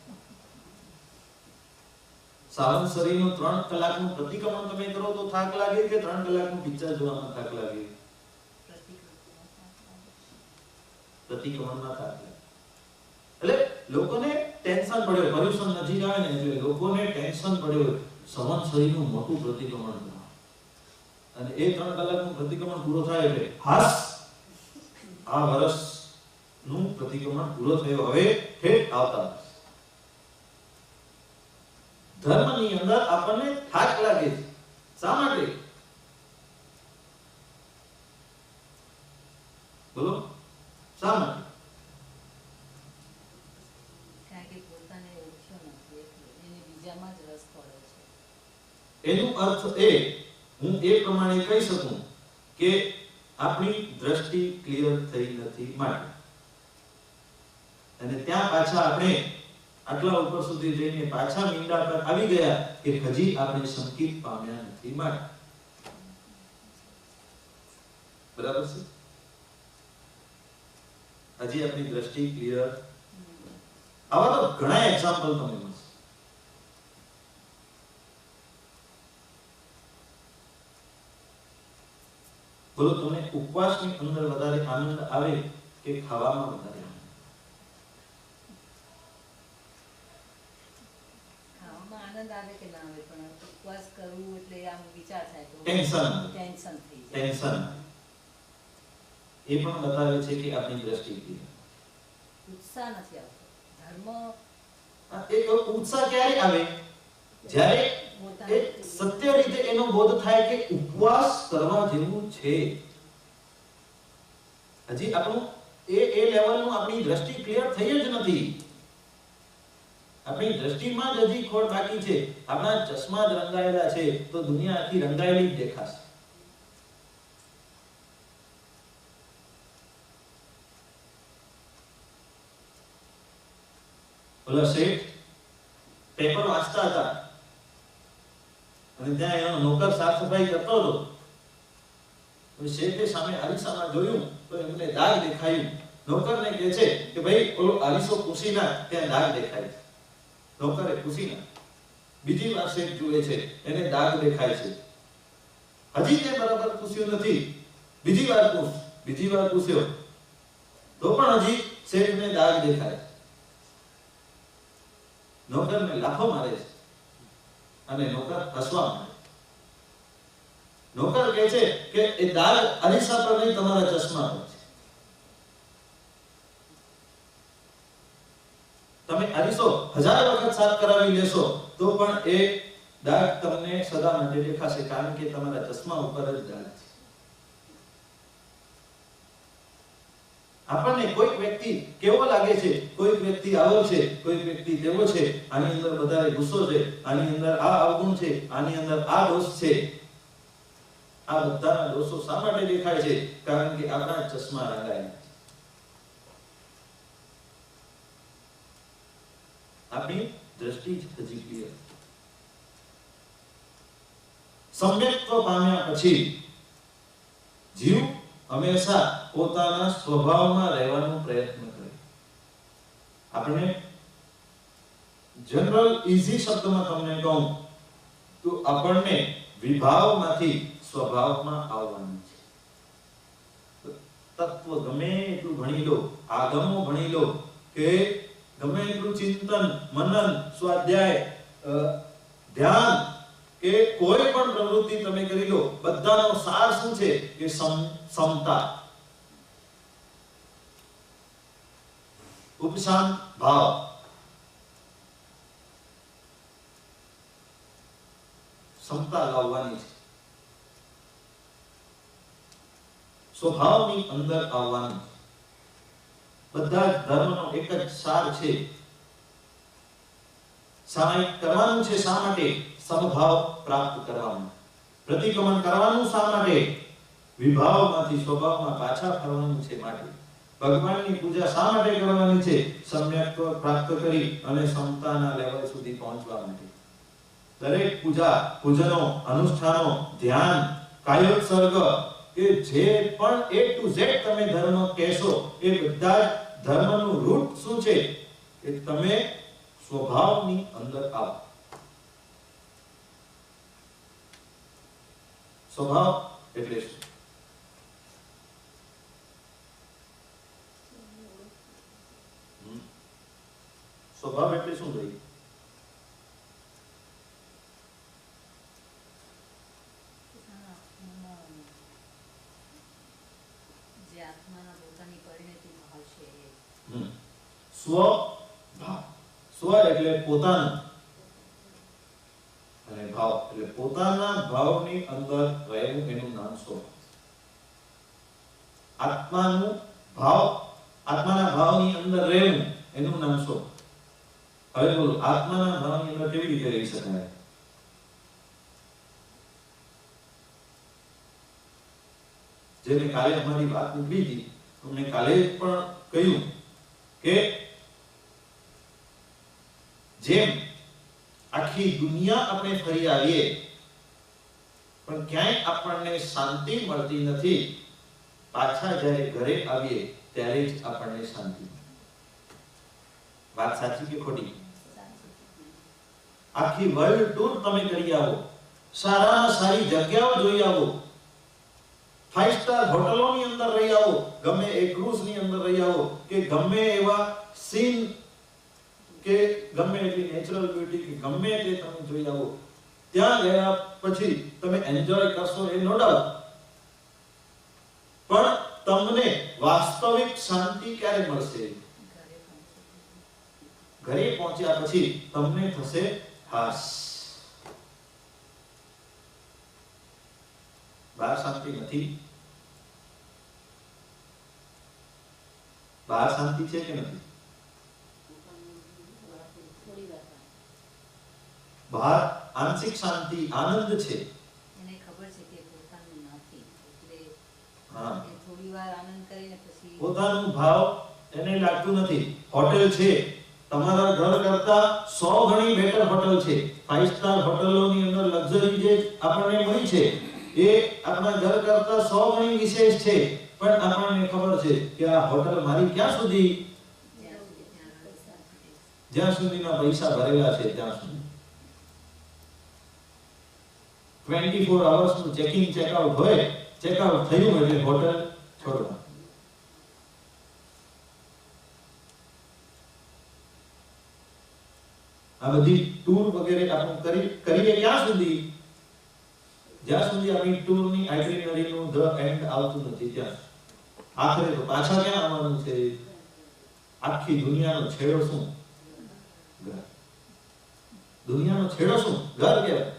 સાવંતસરીનું 3 કલાકનું પ્રતિક્રમણ તમે કરો તો થાક લાગે કે 3 કલાકનું પિક્ચર જોવામાં થાક લાગે? પ્રતિક્રમણમાં થાક લાગે. એટલે લોકોને ટેન્શન પડ્યો, પર્યુષણ નજીક આવે ને એટલે લોકોને ટેન્શન પડ્યો સાવંતસરીનું મોટું પ્રતિક્રમણ કરવા. અને એ 3 કલાકનું પ્રતિક્રમણ પૂરો થાય એટલે હાસ, આ વર્ષનું પ્રતિક્રમણ પૂરો થયો, હવે ઠેઠ આવતા. ધર્મની અંદર આપણને થાક લાગે છે. શા માટે? બોલો, શા માટે? કારણ કે પોતાને ઓળખ્યો નથી એટલે એને બીજામાં જ રસ પડે છે. એનું અર્થ એ, હું એ પ્રમાણે કહી શકું કે આપણી દ્રષ્ટિ ક્લિયર થઈ નથી માટે. અને ત્યાં પાછા આપણે આટલા ઉપર સુધી જઈને પાછા મીંડા પર આવી ગયા કે હજી આપણે સંકેત પામ્યા નથી માટે. બરાબર છે? હજી આપણી દ્રષ્ટિ ક્લિયર. આવા તો ઘણા એક્ઝામ્પલ તમને મળશે. બોલો, તમને ઉપવાસની અંદર વધારે આનંદ આવે કે ખાવામાં વધારે? આનંદ આવે કે ના આવે, પણ ઉપવાસ કરવું એટલે આમ વિચાર થાય તો ટેન્શન થઈ જાય. ટેન્શન એ પણ બતાવે છે કે આપણી દ્રષ્ટિ ઉત્સાહ નથી આવતો. ધર્મ એક ઉત્સાહ ક્યારે આવે? જ્યારે એ સત્ય રીતે એનો બોધ થાય કે ઉપવાસ કરવા જેવું છે. હજી આપણું એ લેવલનું આપણી દ્રષ્ટિ ક્લિયર થઈ જ નથી. આપણી દ્રષ્ટિમાં જ હજી ખોટ બાકી છે. આપણા ચશ્મા જ રંગાયેલા છે તો દુનિયા આખી રંગાયેલી જ દેખાશે. ઓલા શેઠ પેપર વાંચતા હતા અને ત્યાં એનો નોકર સાફ સફાઈ કરતો હતો. શેઠે સામે અરીસામાં જોયું તો એમને દાગ દેખાયું. નોકરને કહે છે કે ભાઈ ઓલો અરીસો પૂછી નાખ, ત્યાં દાગ દેખાય છે. નોકરે પૂછી નાખ. બીજી વાર શેઠ જુએ છે, એને દાગ દેખાય છે. હજી તે બરાબર પૂછ્યું નથી. બીજી વાર પૂછ્યો તો પણ હજી શેઠને દાગ દેખાય. નોકરને લાફો મારે છે. અને નોકર હસવા માંડે. નોકર કહે છે કે એ દાગ અરીસા પર નહીં, તમારા ચશ્મા પર છે. તમે અરીસો 1000 વખત સાફ કરાવી લેશો તો પણ એ દાગ તમને સદા માટે દેખાશે, કારણ કે તમારા ચશ્મા ઉપર જ દાગ છે. આપણને કોઈક વ્યક્તિ કેવો લાગે છે, કોઈક વ્યક્તિ આવો છે, કોઈક વ્યક્તિ તેવો છે, આની અંદર વધારે ગુસ્સો છે, આની અંદર આ અવગુણ છે, આની અંદર આ દોષ છે. આ બધાના દોષો શા માટે દેખાય છે? કારણ કે આપણા ચશ્મા રંગાયા છે. આપણી દ્રષ્ટિ હજી ક્લિયર. સમ્યક્ત્વ પામ્યા પછી જીવ હંમેશા પોતાના સ્વભાવમાં રહેવાનો પ્રયત્ન કરે. આપણે જનરલ ઈઝી શબ્દમાં તમને કહું તો આપણને વિભાવમાંથી સ્વભાવમાં આવવાનું છે. તત્વ ગમે એટલું ભણી લો, આગમો ભણી લો, કે ગમે એટલું ચિંતન, મનન, સ્વાધ્યાય, ધ્યાન કે કોઈ પણ પ્રવૃત્તિ તમે કરી લો, બધાનો સાર શું છે? કે સમતા, ઉપશાંત ભાવ. સમતા લાવવાની છે, સ્વભાવની અંદર આવવાનું છે. બધા જ ધર્મનો એક જ સાર છે. સામાયિક કરવાનું છે શા માટે? સમભાવ પ્રાપ્ત કરવાનું. પ્રતિક્રમણ કરવાનું શા માટે? વિભાવમાંથી સ્વભાવમાં પાછા ફરવાનું છે માટે. ભગવાનની પૂજા શા માટે કરવાની છે? સમ્યક્ત્વ પ્રાપ્ત કરી અને સમતાના લેવલ સુધી પહોંચવા માટે. દરેક પૂજા, પૂજનો, અનુષ્ઠાનો, ધ્યાન, કાયોત્સર્ગ કે જે પણ A to Z તમે ધર્મ કહેશો, એ બધા જ ધર્મનું રૂટ શું છે? કે તમે સ્વભાવની અંદર આવો. સ્વભાવ એટલે શું? સ્વભાવ એટલે શું ભાઈ? જે આત્માના પોતાની પરિણતિ ભાવ છે એ. સ્વભાવ. સ્વ એટલે પોતાનું અને ભાવ એટલે પોતાના ભાવની અંદર રહેવું, એનું નામ સ્વભાવ. આત્માનું ભાવ, આત્માના ભાવની અંદર રહેવું, એનું નામ સ્વભાવ. હવે બોલો, આત્માના ભાવની અંદર કેવી રીતે રહી શકાય? જેને કાલે અમારી વાત નીકળી હતી, તમને કાલે પણ કહ્યું કે જેમ આખી દુનિયા આપણે ફરી આવીએ પણ ક્યાંય આપણને શાંતિ મળતી નથી, પાછા જ્યારે ઘરે આવીએ ત્યારે જ આપણને શાંતિ મળે. વાત સાચી કે ખોટી? આખી વર્લ્ડ ટૂર તમે કરી આવો, સારામાં સારી જગ્યાઓ જોઈ આવો, 5 સ્ટાર હોટલોની અંદર રહી આવો, ગમે એ ક્રૂઝની અંદર રહી આવો, કે ગમે એવા સીન કે ગમે એટલી નેચરલ બ્યુટી કે ગમે તે તમે જોઈ આવો, ત્યાં ગયા પછી તમે એન્જોય કરશો, એ નો ડાઉટ. પણ તમને વાસ્તવિક શાંતિ ક્યારે મળશે? ઘરે પહોંચ્યા પછી તમને થશે હાશ. બહાર શાંતિ નથી? બહાર શાંતિ છે કે નથી? બહાર આંશિક શાંતિ, આનંદ છે. એને ખબર છે કે પોતાનું નથી, એટલે હા, એ થોડી વાર આનંદ કરીને પછી પોતાનું ભાવ એને લાગતું નથી. હોટેલ છે, તમારા ઘર કરતા 100 ગણી બેટર હોટલ છે. 5 સ્ટાર હોટલોની અંદર લક્ઝરી જે આપણને મળી છે, એ આપણા ઘર કરતા 100 ગણી વિશેષ છે. પણ આપણને ખબર છે કે આ હોટલ મારી ક્યાં સુધી, જ્યાં સુધીના પૈસા ભરેલા છે ત્યાં સુધી. 24 hours નું ચેકિંગ ચેકઆઉટ હોય, ચેકઆઉટ થયું એટલે હોટલ છોડવા. આ બધી ટૂર વગેરે આપણે કરીએ ક્યાં સુધી? જ્યાં સુધી આપણી ટૂરની આઇટિનરીનું ધ એન્ડ આવતું નથી ત્યાં. આખરે તો પાછા ક્યાં આવવાનું છે? આખી દુનિયાનો છેડો શું? ઘર. દુનિયાનો છેડો શું? ઘર કહેવાય.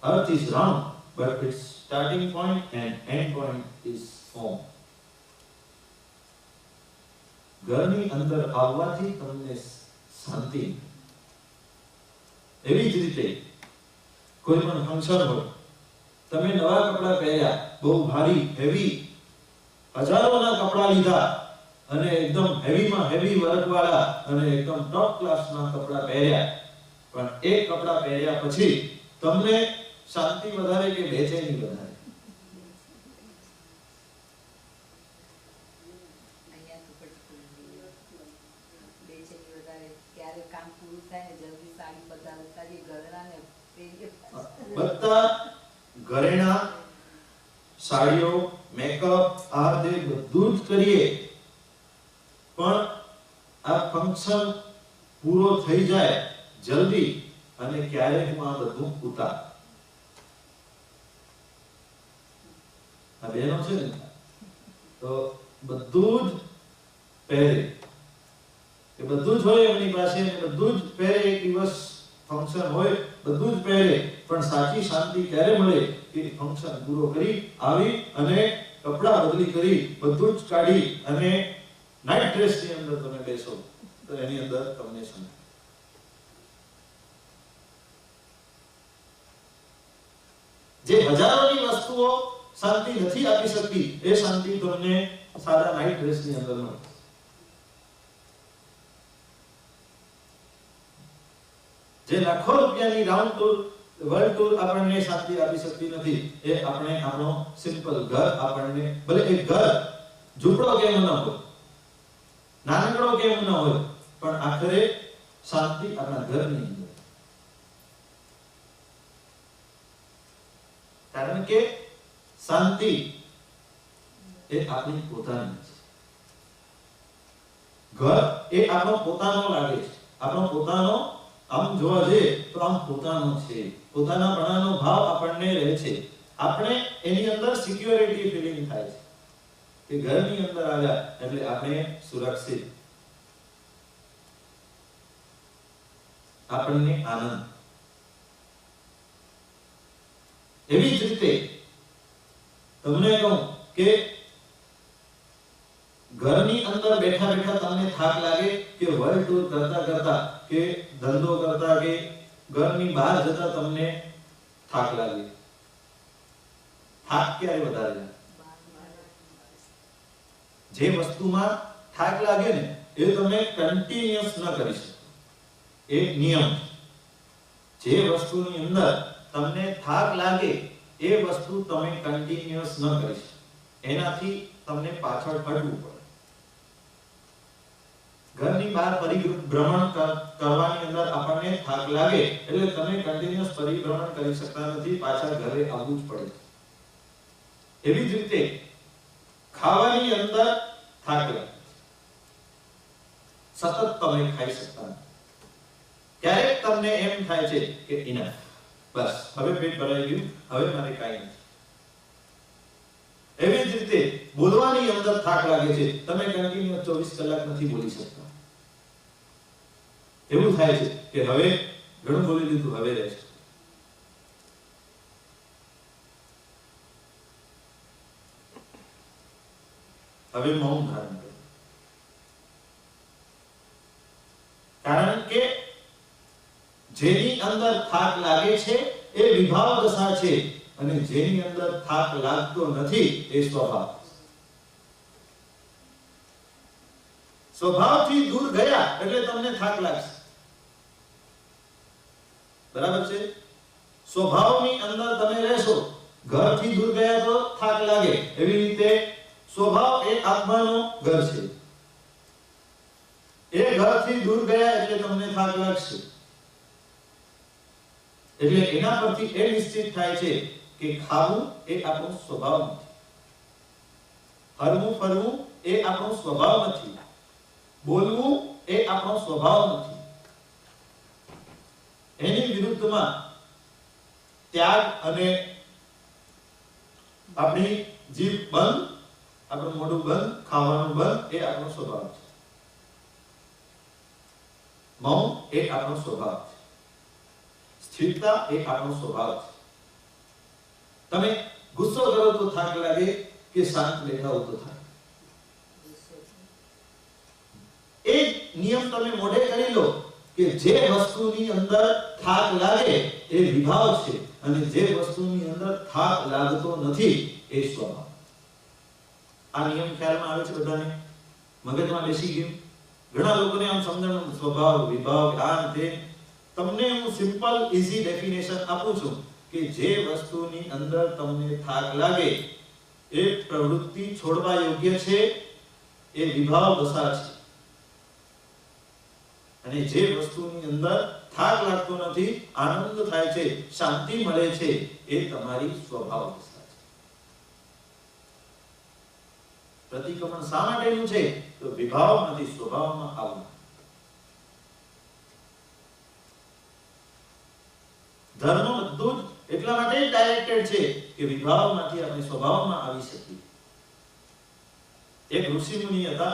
Earth is round, but its starting point and end point is home. ઘરની અંદર આવવાથી તમને શાંતિ. એવી જ રીતે કોઈ પણ ફંક્શન હોય, તમે નવા કપડા પહેર્યા, બહુ ભારી હેવી હજારોના કપડા લીધા અને એકદમ હેવીમાં હેવી વર્કવાળા અને એકદમ ટોપ ક્લાસના કપડા પહેર્યા, પણ એ કપડા પહેર્યા પછી તમને શાંતિ વધારે કે બેચેની વધારે? બધા ઘરેણા, સાડીઓ, મેકઅપ, આ તે બધું જ કરીએ, પણ આ ફંક્શન પૂરો થઈ જાય જલ્દી અને ક્યારે હું આ બધું ઉતાર? આ બહેનો છે ને, તો બધું જ પહેરે, કે બધું જ હોય એમની પાસે, બધું જ પહેરે. એક દિવસ ફંક્શન હોય, બધું જ પહેરે, પણ સાચી શાંતિ ક્યારે મળે? કે ફંક્શન પૂરો કરી આવી અને કપડા બદલી કરી, બધું જ કાઢી અને નાઇટ ડ્રેસ ની અંદર તમે બેસો, તો એની અંદર તમને શાંતિ. જે હજારોની વસ્તુઓ શાંતિ નથી આપી શકતી, એ શાંતિ તમને સાદા નાઇટ ડ્રેસ ની અંદર મળે. જે લાખો રૂપિયાની રાઉન્ડ ટૂર, વર્લ્ડ ટૂર આપણને શાંતિ આપી શકતી નથી, એ આપણે આપણો સિમ્પલ ઘર આપણને, ભલે એક ઘર ઝૂંપડો કેમ ન હોય, નાનકડો કેમ ન હોય, પણ આખરે શાંતિ આપણા ઘરની અંદર. કારણ કે શાંતિ એ આપણી પોતાની છે. ઘર એ આપણો પોતાનો લાગે છે, આપણો પોતાનો. આમ જોવા જઈએ તો આમ પોતાનો છે, પોતાનાપણાનો ભાવ આપણને રહે છે. આપણે એની અંદર સિક્યોરિટી ફીલિંગ થાય છે કે ઘરની અંદર આવ્યા એટલે આપણે સુરક્ષિત, આપણને આનંદ. એવી જ રીતે તમને કહું કે ઘરની અંદર બેઠા બેઠા તમને થાક લાગે, કે વર્લ્ડ ટૂર કરતા કરતા, કે ધંધો કરતા, કે ઘરની બહાર જતા તમને થાક લાગે. થાક ક્યારે વધારે લાગે? જે વસ્તુમાં થાક લાગે ને, એ તમે કન્ટિન્યુઅસ ન કરી શકો. એક નિયમ, જે વસ્તુની અંદર તમને થાક લાગે એ વસ્તુ તમે કન્ટિન્યુઅસ ન કરી શકો, એનાથી તમને પાછળ હટવું પડે. ઘરની બહાર પરિભ્રમણ કરવાની અંદર આપણને થાક લાગે એટલે તમે કન્ટિન્યુઅસ પરિભ્રમણ કરી શકતા નથી, પાછા ઘરે આવવું જ પડે. એવી જ રીતે ખાવાની અંદર થાક લાગે, સતત તમે ખાઈ શકતા નથી. ક્યારેક તમને એમ થાય છે કે ઇનફ, બસ હવે પેટ ભરાઈ ગયું, હવે મારે કાઈ નથી. એવી જ રીતે બોલવાની અંદર થાક લાગે છે, તમે કન્ટિન્યુઅસ 24 કલાક નથી બોલી શકતા. એવું થાય છે કે હવે ઘણું બોલી લીધું, હવે રેસ્ટ. હવે મૌન ધારણ કરો. કારણ કે જેની અંદર થાક લાગે છે એ વિભાવ દશા છે, અને જેની અંદર થાક લાગતો નથી એ સ્વભાવ. સ્વભાવથી દૂર ગયા એટલે તમને થાક લાગશે. બરાબર છે? સ્વભાવની અંદર તમે રહેશો, ઘરથી દૂર ગયા તો થાક લાગે. એવી રીતે સ્વભાવ એ આત્માનો ઘર છે, એ ઘરથી દૂર ગયા એટલે તમને થાક લાગશે. એટલે એના પરથી એ નિશ્ચિત થાય છે કે ખાવું એ આપણો સ્વભાવ નથી, હરવું ફરવું એ આપણો સ્વભાવ નથી, બોલવું એ આપણો સ્વભાવ નથી. એની વિરુદ્ધમાં ત્યાગ અને આપણી જીભ બંધ, આપણું મોઢું બંધ, ખાવાનું બંધ એ આપણો સ્વભાવ છે. મૌન એ આપણો સ્વભાવ છે. સ્થિરતા એ આપણો સ્વભાવ છે. તમે ગુસ્સો કરો તો થાક લાગે કે શાંત બેઠા હો તો થાક. એ નિયમ તમે મોઢે કરી લો કે જે વસ્તુની અંદર થાક લાગે એ વિભાવ છે અને જે વસ્તુની અંદર થાક લાગતો નથી એ સ્વભાવ. આ નિયમ ખ્યાલમાં આવે છે બધાને? મગજમાં બેસી ગયું? ઘણા લોકોને આમ સમજણ સ્વભાવ વિભાવ આ તે. તમને હું સિમ્પલ ઈઝી ડેફિનેશન આપું છું કે જે વસ્તુની અંદર તમને થાક લાગે એ પ્રવૃત્તિ છોડવા યોગ્ય છે, એ વિભાવ દશા છે. અને જે વસ્તુની અંદર થાક લાગતો નથી, આનંદ થાય છે, શાંતિ મળે છે, એ તમારી સ્વભાવ દશા છે. પ્રતિક્રમણ શા માટેનું છે? તો વિભાવમાંથી સ્વભાવમાં આવવું. ધર્મ બધું જ એટલા માટે ડાયરેક્ટેડ છે કે વિભાવમાંથી આપણે સ્વભાવમાં આવી શકીએ. એક ઋષિ મુનિ હતા,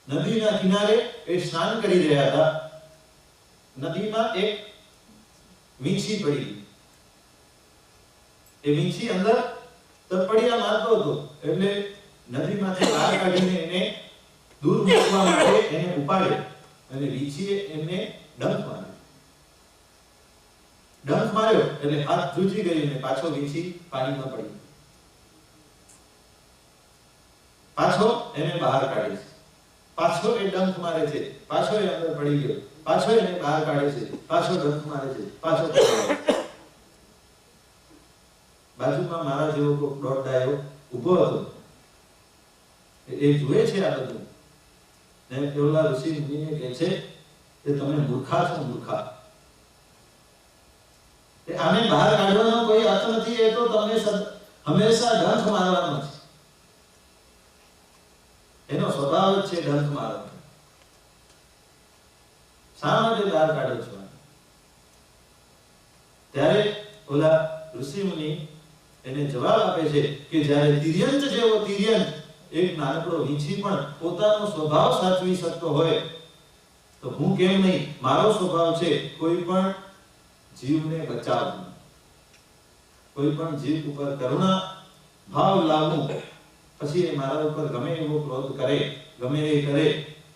નદીના કિનારે એ સ્નાન કરી રહ્યા હતા. નદીમાં એક વીંછી પડી ગઈ. એ વીંછી અંદર તરપડિયા મારતો હતો એટલે નદીમાંથી બહાર કાઢીને એને દૂર મૂકવા માટે એને ઉપાડ્યો અને વીંછીએ એમને ડંખ માર્યો. ડંખ માર્યો એટલે હાથ ધ્રુજી ગયો અને પાછો વીંછી પાણીમાં પડી. પાછો એને બહાર કાઢે છે. પાછો એ ડંખ મારે છે, પાછો એ અંદર પડી ગયો, પાછો એને બહાર કાઢે છે, પાછો ડંખ મારે છે, પાછો બાજુમાં મારા જેવો કોક દોઢ ડાયો ઊભો હતો. એ જુએ છે આ બધું ને પેલા ઋષિ મુનિને કહે છે કે તમે મૂર્ખા છો, મૂર્ખા. આને બહાર કાઢવાનો કોઈ અર્થ નથી. એ તો તમને હંમેશા ડંખ મારવાનો છે. એનો સ્વભાવ જ છે ડંખ મારવાનો. શા માટે બહાર કાઢો છો? ત્યારે ઓલા ઋષિ મુનિ એને જવાબ આપે છે કે જ્યારે તિર્યંત જેવો તિર્યંત, એક નાનકડો વીંછી પણ પોતાનો સ્વભાવ સાચવી શકતો હોય તો હું કેમ નહીં? મારો સ્વભાવ છે કોઈ પણ જીવને બચાવવું, કોઈ પણ જીવ ઉપર કરુણા ભાવ લાવવું. પછી એ મારા ઉપર ગમે એવો ક્રોધ કરે, ગમે એ કરે,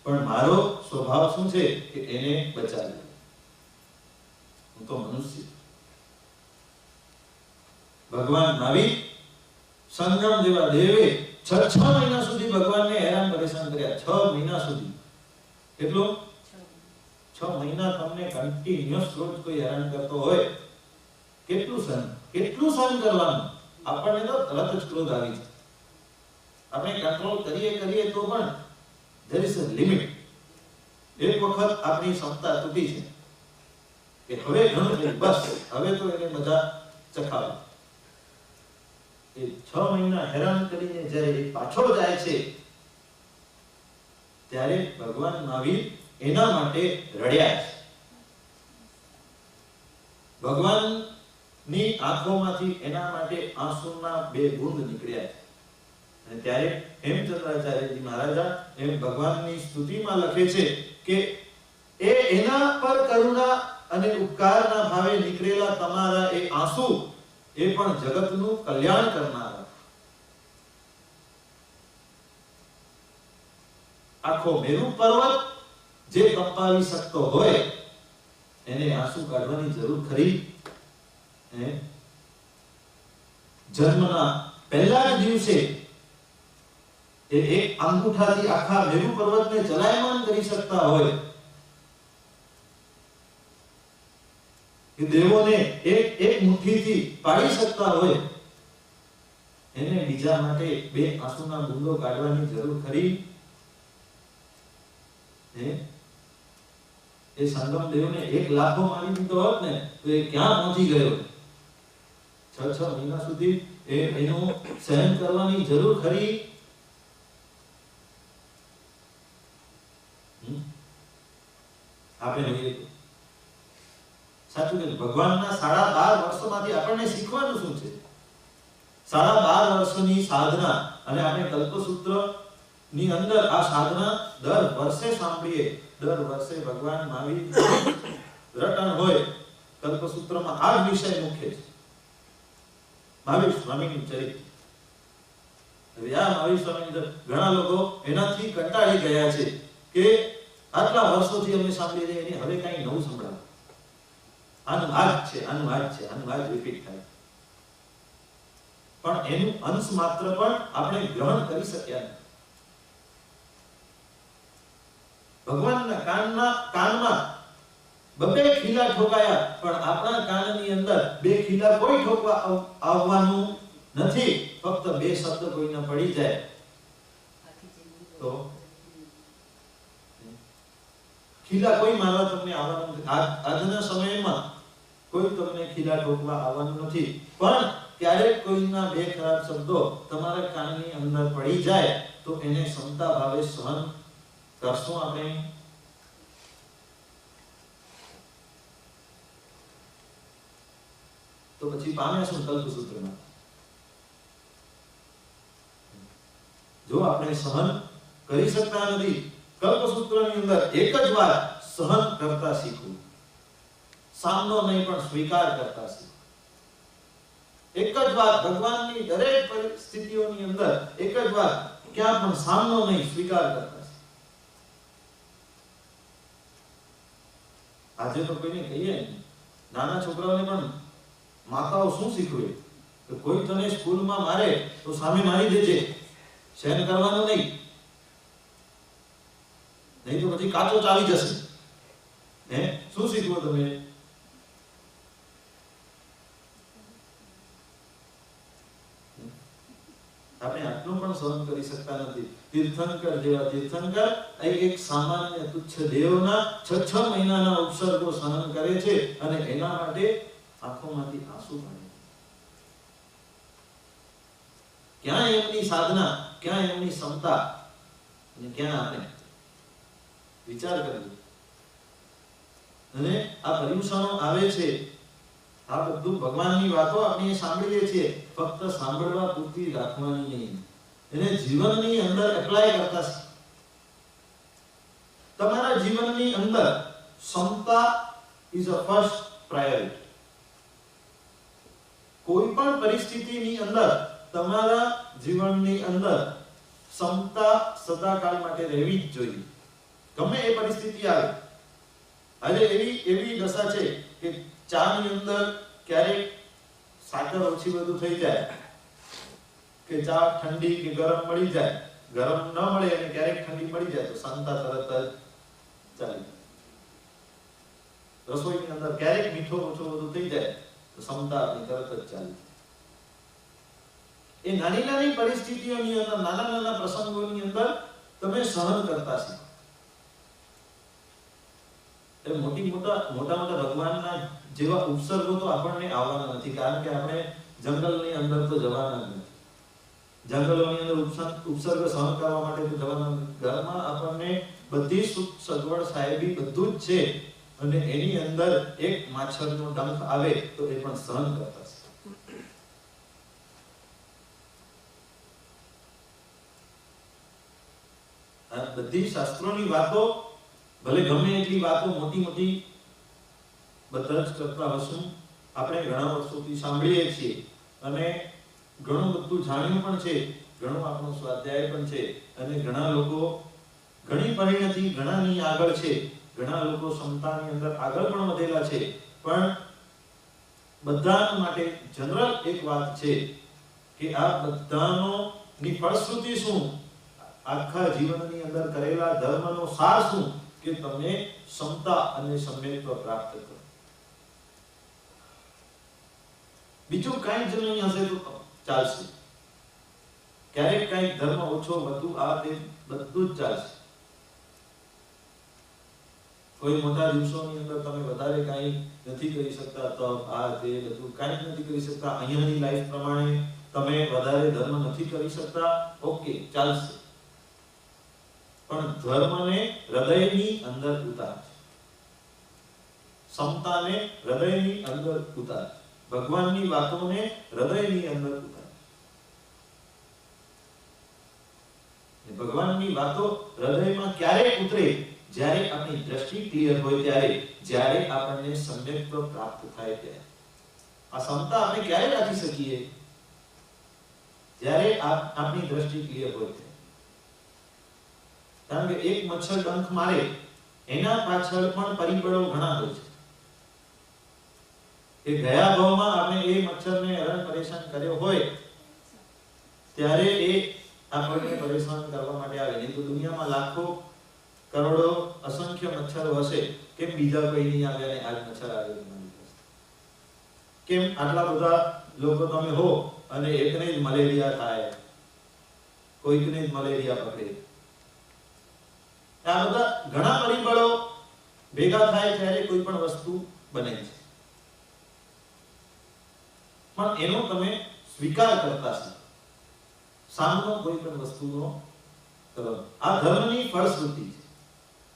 પણ મારો સ્વભાવ શું છે કે એને બચાવવું. હું તો મનુષ્ય. ભગવાન મહાવીર સંગ્રામ જેવા દેવે 6 મહિના સુધી ભગવાનને હેરાન પરેશાન કર્યા. 6 મહિના સુધી. કેટલો? 6 મહિના તમને કન્ટિન્યુઅસ રોજ કોઈ હેરાન કરતો હોય, કેટલું સહન કરવાનું? આપણને તો તરત જ ક્રોધ આવી જાય. આપણે કંટ્રોલ કરીએ તો પણ there is a limit. એક વખત આપણી ક્ષમતા તૂટી છે કે હવે ઘણું થયું, બસ હવે તો એને મજા ચખાવે. એ 6 મહિના હેરાન કરીને જ્યારે એ પાછો જાય છે ત્યારે ભગવાન મહાવીર એના માટે રડ્યા છે. ભગવાનની આંખોમાંથી એના માટે આંસુના 2 બુંદ નીકળ્યા છે. અને ત્યારે હેમચંદ્રાચાર્યજી મહારાજા એમ ભગવાનની સ્તુતિમાં લખે છે કે એના પર કરુણા અને ઉપકારના ભાવે નીકળેલા તમારા એ આંસુ એ પણ જગતનું કલ્યાણ કરનારા. આખો મેરુ પર્વત જે કંપાવી શકતો હોય એને આંસુ કાઢવાની જરૂર ખરી? જન્મના પહેલા જ દિવસે એક અંગૂઠાથી આખા મેરુ પર્વતને ચલાયમાન કરી શકતા હોય કે દેવોને એક મુઠ્ઠીથી પાડી શકતા હોય, એને બીજા માટે 2 આંસુના બુંદો કાઢવાની જરૂર ખરી? એ સંગમ દેવને 1 લાખો મારી દીધો હોત ને તો એ ક્યાં પહોંચી ગયો? 6 મહિના સુધી એનું સહન કરવાની જરૂર ખરી? આપણે જોઈએ તો સાચું કે ભગવાનના 12.5 વર્ષોમાંથી આપણને શીખવાનું શું છે? 12.5 વર્ષની સાધના, અને આપણે કલ્પસૂત્ર ની અંદર આ સાધના દર વર્ષે સાંભળીએ. દર વર્ષે ભગવાન મહાવીર રટણ હોય. કલ્પસૂત્રમાં આ જ વિષય મુખ્ય છે, મહાવીર સ્વામીનું ચરિત્ર. હવે આ મહાવીર સ્વામી ઘણા લોકો એનાથી કંટાળી ગયા છે કે આટલા વર્ષોથી અમે સાંભળી રહ્યા છીએ, હવે કઈ નવું સંભળાવો. આનું આ જ છે, આનું આ જ છે, આનું આ જ રિપીટ થાય. પણ એનું અંશ માત્ર પણ આપણે ગ્રહણ કરી શક્યા નથી. ભગવાનના કાનમાં બબે ખીલા ઠોકાયા, પણ આપણા કાનની અંદર 2 ખીલા કોઈ ઠોકવા આવવાનું નથી. ફક્ત 2 શબ્દ કોઈના પડી જાય તો ખીલા કોઈ મારવા તમને આવવાનું નથી. આજના સમયમાં કોઈ તમને ખીલા ઠોકવા આવવાનું નથી. પણ ક્યારેક કોઈના 2 ખરાબ શબ્દો તમારા કાનની અંદર પડી જાય તો એને ક્ષમતા ભાવે સહન કરશું આપણે. તો પછી પામ્યા શું કલ્પસૂત્રમાં? જો આપણે સહન કરી શકતા નથી, કલ્પસૂત્રની અંદર એક જ વાર સહન કરતા શીખવું. સામનો નહીં પણ સ્વીકાર કરતા શીખવું. એક જ વાર ભગવાનની દરેક પરિસ્થિતિઓની અંદર એક જ વાર ક્યાં પણ સામનો નહીં, સ્વીકાર કરતા. આજે તો કોઈને કહીએ, નાના છોકરાઓને પણ માતાઓ શું શીખવે કે કોઈ તને સ્કૂલમાં મારે તો સામે મારી દેજે, સહન કરવાનું નહીં તો પછી કાચો ચાલી જશે. શું શીખવો તમે? આપણે આટલું પણ સહન કરી શકતા નથી. તીર્થંકર જેવા તીર્થંકર એક સામાન્ય તુચ્છ દેવના 6 મહિનાના ઉપસર્ગો સહન કરે છે, અને એના માટે આંખોમાંથી આંસુ વહે. ક્યાં એમની સાધના, ક્યાં એમની ક્ષમતા, અને ક્યાં આપણે? વિચાર કરીએ. અને આ પર્યુષણો આવે છે, આ બધું ભગવાનની વાતો આપણે સાંભળીએ છીએ, ફક્ત સાંભળવા પૂરતી રાખવાની નહીં, એને જીવનની અંદર એપ્લાય કરતા. તમારા જીવનની અંદર ક્ષમતા ઇઝ અ ફર્સ્ટ પ્રાયોરિટી. કોઈ પણ પરિસ્થિતિની અંદર તમારા જીવનની અંદર ક્ષમતા સદાકાળ માટે રહેવી જ જોઈએ. ગમે એ પરિસ્થિતિ આવે. આજે એવી દશા છે કે ચાની અંદર ક્યારેક સાકર ઓછી વધુ થઈ જાય, કે ચા ઠંડી કે ગરમ મળી જાય, ગરમ ન મળે અને ક્યારેક ઠંડી મળી જાય તો શાંતા તરત જ ચાલી. રસોઈની અંદર ક્યારેક મીઠો ઓછો વધુ થઈ જાય તો ક્ષમતા આપણી તરત જ ચાલી. એ નાની નાની પરિસ્થિતિઓની અંદર, નાના નાના પ્રસંગોની અંદર તમે સહન કરતા શીખો. એ મોટા ભગવાનના જેવા ઉપસર્ગો તો આપણને આવવાના નથી, કારણ કે આપણે જંગલની અંદર તો જવાના નથી. જંગલોની અંદર ઉપસર્ગ સહન કરવા માટે તો જવાના નથી. ઘરમાં આપણને બધી સુખ સગવડ સાહેબી બધું જ છે, અને એની અંદર એક માછરનો ડંખ આવે તો એ પણ સહન કરતા છે. આ બધી શાસ્ત્રોની વાતો, ભલે ગમે એટલી વાતો મોટી બધા જ કરતા હશું, આપણે ઘણા વર્ષોથી સાંભળીએ છીએ અને ઘણું બધું જાણ્યું પણ છે, ઘણું આપણો સ્વાધ્યાય પણ છે, અને ઘણા લોકો ઘણી પરિણતિ ઘણાની આગળ છે, ઘણા લોકો ક્ષમતાની અંદર આગળ પણ વધેલા છે. પણ બધા માટે જનરલ એક વાત છે કે આ બધાનો ની ફળશ્રુતિ શું? આખા જીવનની અંદર કરેલા ધર્મનો સાર શું? કે તમે ક્ષમતા અને સમ્યક્ત્વ પ્રાપ્ત કરો. બીજું કાંઈ જ નહીં હશે તો ચાલશે. ક્યારેક કાંઈક ધર્મ ઓછો વધુ આ તે બધું જ ચાલશે. કોઈ મોટા દિવસોની અંદર તમે વધારે કાંઈ નથી કરી શકતા, તો આ તે બધું કાંઈ નથી કરી શકતા, અહીંયાની લાઈફ પ્રમાણે તમે વધારે ધર્મ નથી કરી શકતા, ઓકે ચાલશે. પણ ધર્મને હૃદયની અંદર ઉતારજો. સમતાને હૃદયની અંદર ઉતાર, ભગવાનની વાતોને હૃદયની અંદર ઉતાર. ભગવાનની વાતો હૃદયમાં ક્યારે ઉતરે? જ્યારે આપણી દ્રષ્ટિ ક્લિયર હોય ત્યારે, જ્યારે આપણને સમ્યક્ત્વ પ્રાપ્ત થાય ત્યારે. આ સમતા આપણે ક્યારે રાખી શકીએ? જ્યારે આપણી દ્રષ્ટિ ક્લિયર હોય ત્યારે. કારણ કે એક મચ્છર ડંખ મારે એના પાછળ પણ પરિબળો ઘણા હોય છે. એ ગયા ભાવમાં આપણે એ મચ્છરને હેરાન પરેશાન કર્યો હોય ત્યારે એ આપણને પરેશાન કરવા માટે આવે. નહીં તો દુનિયામાં લાખો કરોડો અસંખ્ય મચ્છરો હશે, કેમ બીજા કોઈ નહીં આવે અને આજ મચ્છર આવે? કેમ આટલા બધા લોકો તમે હો અને એકને જ મલેરિયા થાય, કોઈકને જ મલેરિયા પકડે? આ બધા ઘણા પરિબળો ભેગા થાય ત્યારે કોઈ પણ વસ્તુ બને છે. પણ એનો તમે સ્વીકાર કરતા છો, સામનો કોઈ પણ વસ્તુનો કરો. આ ધર્મની ફળશ્રુતિ છે.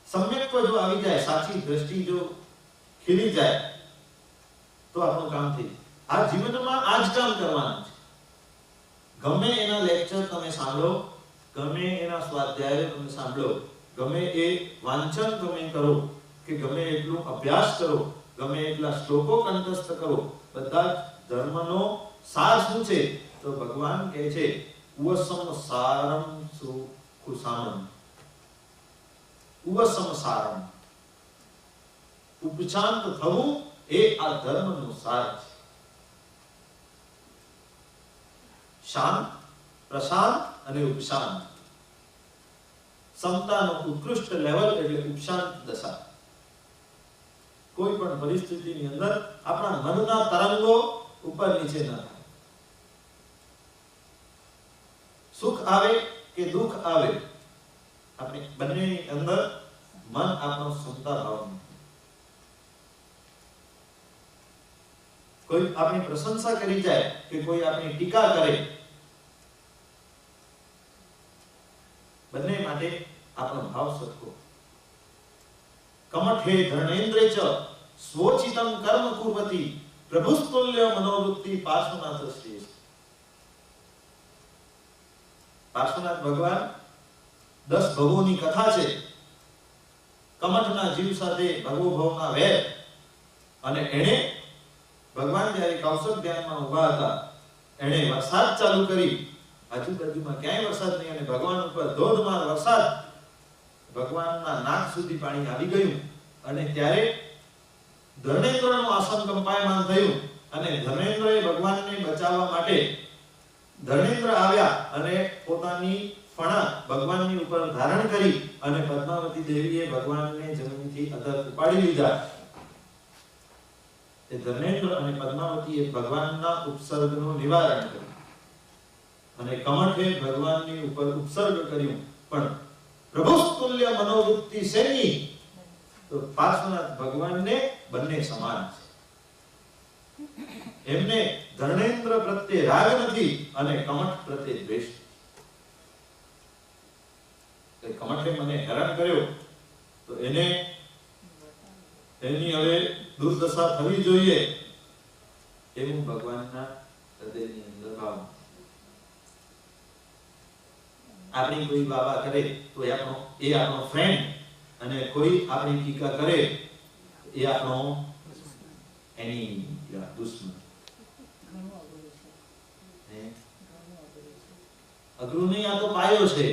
સમ્યક્ત્વ જો આવી જાય, સાચી દ્રષ્ટિ જો ખીલી જાય તો આપણું કામ થઈ જાય. આ જીવનમાં આ જ કામ કરવાનું છે. ગમે એના લેક્ચર તમે સાંભળો, ગમે એના સ્વાધ્યાય તમે સાંભળો, ગમે એ વાંચન તમે કરો કે ગમે એટલું અભ્યાસ કરો, ગમે એટલા શ્લોકો કંઠસ્થ કરો, બધા ધર્મનો સાર શું છે? તો ભગવાન કહે છે ઉવસમ સારમ સુખુસાનમ. ઉવસમ સારમ, ઉપશાંત થવું એ આ ધર્મનો સાર છે. શાંત, પ્રશાંત અને ઉપશાંત. સમતાનો ઉત્કૃષ્ટ લેવલ એટલે ઉપશાંત દશા. કોઈ પણ પરિસ્થિતિની અંદર આપણા મનના તરંગો ઉપર નીચે ન થાય. સુખ આવે કે દુઃખ આવે, આપણે બંનેની અંદર મન આપણો સમતા ભાવ. કોઈ આપણી પ્રશંસા કરી જાય કે કોઈ આપણી ટીકા કરે, બંને માટે આપણો ભાવ સરખો. કમઠે ધર્ણેન્દ્રે ચ સ્વોચિતં કર્મ કુર્વતિ પ્રભુસ્તુલ્ય મનોવૃત્તિ પાર્શ્વનાથ શ્રેષ્ઠ. પાર્શ્વનાથ ભગવાન 10 ભવોની કથા છે. કમઠના જીવ સાથે ભગવો ભવના વેર, અને એણે ભગવાન જ્યારે કૌશલ ધ્યાનમાં ઊભા હતા, એણે વરસાદ ચાલુ કરી. આજુબાજુમાં ક્યાંય વરસાદ નહીં અને ભગવાન ઉપર ધોધમાર વરસાદ, ભગવાનના નાક સુધી પાણી આવી ગયું. અને ત્યારે ધર્મેન્દ્રનું આસન કંપાયમાન થયું અને ધર્મેન્દ્રએ ભગવાનને બચાવવા માટે ધર્મેન્દ્ર આવ્યા અને પોતાની ફણા ભગવાનની ઉપર ધારણ કરી અને પદ્માવતી દેવીએ ભગવાનને જમીનથી અધર ઉપાડી લીધા. એ ધર્મેન્દ્ર અને પદ્માવતીએ ભગવાનના ઉપસર્ગનું નિવારણ કર્યું અને કમઠે ભગવાનની ઉપર ઉપસર્ગ કર્યું. પણ પ્રભુસ્તુલ્ય મનોવૃત્તિ શેની? તો પાર્શ્વનાથ ભગવાનને બંને સમાન છે. એમને ધર્મેન્દ્ર પ્રત્યે રાગ નથી અને કમઠ પ્રત્યે દ્વેષ. કમઠે મને હેરાન કર્યો તો એની હવે દુર્દશા થવી જોઈએ એવું ભગવાનના હૃદયની અંદર ભાવ. આપણી કોઈ બાબા કરે તો એ આપણો ફ્રેન્ડ, અને કોઈ આપણી ટીકા કરે એ આપણો એની દુશ્મન. અઘરું નહીં, આ તો પાયો છે.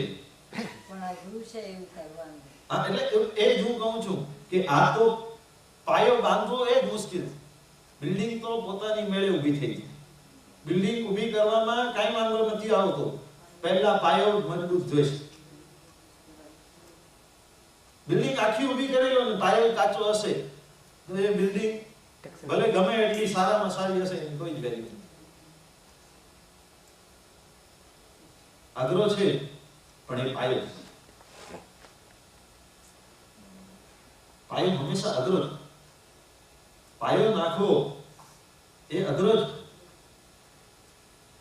પણ અઘરું છે એવું કરવાનું. હા, એટલે એ જ હું કહું છું કે આ તો પાયો બાંધવો એ જ મુશ્કેલ. બિલ્ડિંગ તો પોતાની મેળે ઊભી થઈ જાય. બિલ્ડિંગ ઊભી કરવામાં કાંઈ વાંધો નથી આવતો, પહેલા પાયો મજબૂત જોઈશે. બિલ્ડિંગ આખી ઊભી કરી લો ને પાયો કાચો હશે તો એ બિલ્ડિંગ ભલે ગમે એટલી સારામાં સારી હશે એની કોઈ જ વેલ્યુ નથી. અઘરો છે પણ એ પાયો છે. પાયો હંમેશા અઘરો જ. પાયો નાખવો એ અઘરો જ.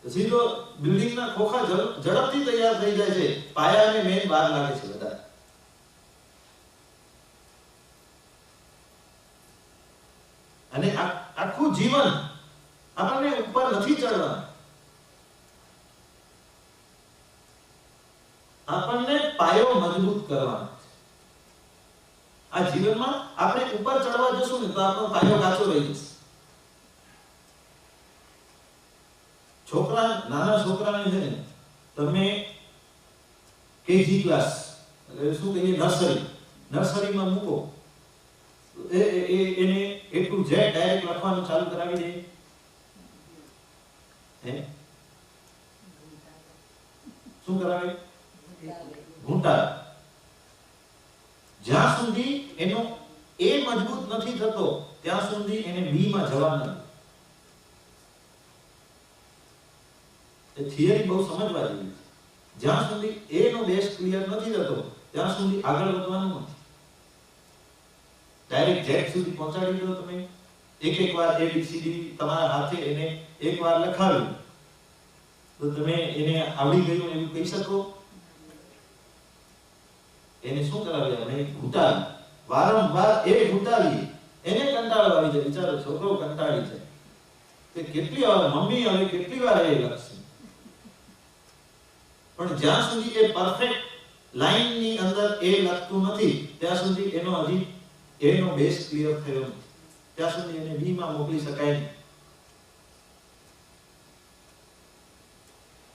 પછી તો બિલ્ડિંગના ખોખા ઝડપથી તૈયાર થઈ જાય છે, પાયાને મેન બાર લાગે છે બધા. અને આખું જીવન આપણને ઉપર નથી ચડવાનું, આપણને પાયો મજબૂત કરવાનો છે. આ જીવનમાં આપણે ઉપર ચડવા જશું ને તો આપણો પાયો કાચો રહી જશે. નાના છોકરાને છે ને તમે કેજી ક્લાસ એટલે શું કહીએ નર્સરીમાં મૂકો, એને A to Z ડાયરેક્ટ લખવાનું ચાલુ કરાવી દે, શું કરાવે? ઘૂંટા. જ્યાં સુધી એનો A મજબૂત નથી થતો ત્યાં સુધી એને B માં જવા નથી. એ થિયરી બહુ સમજવા જેવી છે. જ્યાં સુધી A નો બેઝ ક્લિયર નથી થતો ત્યાં સુધી આગળ વધવાનું નથી. ડાયરેક્ટ Z સુધી પહોંચાડી દો તમે, એક વાર ABCD તમારા હાથે એને એક વાર લખાવ્યું તો તમે એને આવડી ગયું એવું કહી શકો? એને શું કરાવે? અમે ઘૂંટાવી, વારંવાર એ ઘૂંટાવી, એને કંટાળો આવી જાય, બિચારો છોકરો કંટાળી જાય કે કેટલી વાર મમ્મી હવે કેટલી વાર એ લખશે. પણ જ્યાં સુધી એ પરફેક્ટ લાઈન ની અંદર એ લખતું નથી ત્યાં સુધી એનો હજી એનો બેઝ ક્લિયર થયો નથી, ત્યાં સુધી એને બી માં મોકલી શકાય નહીં.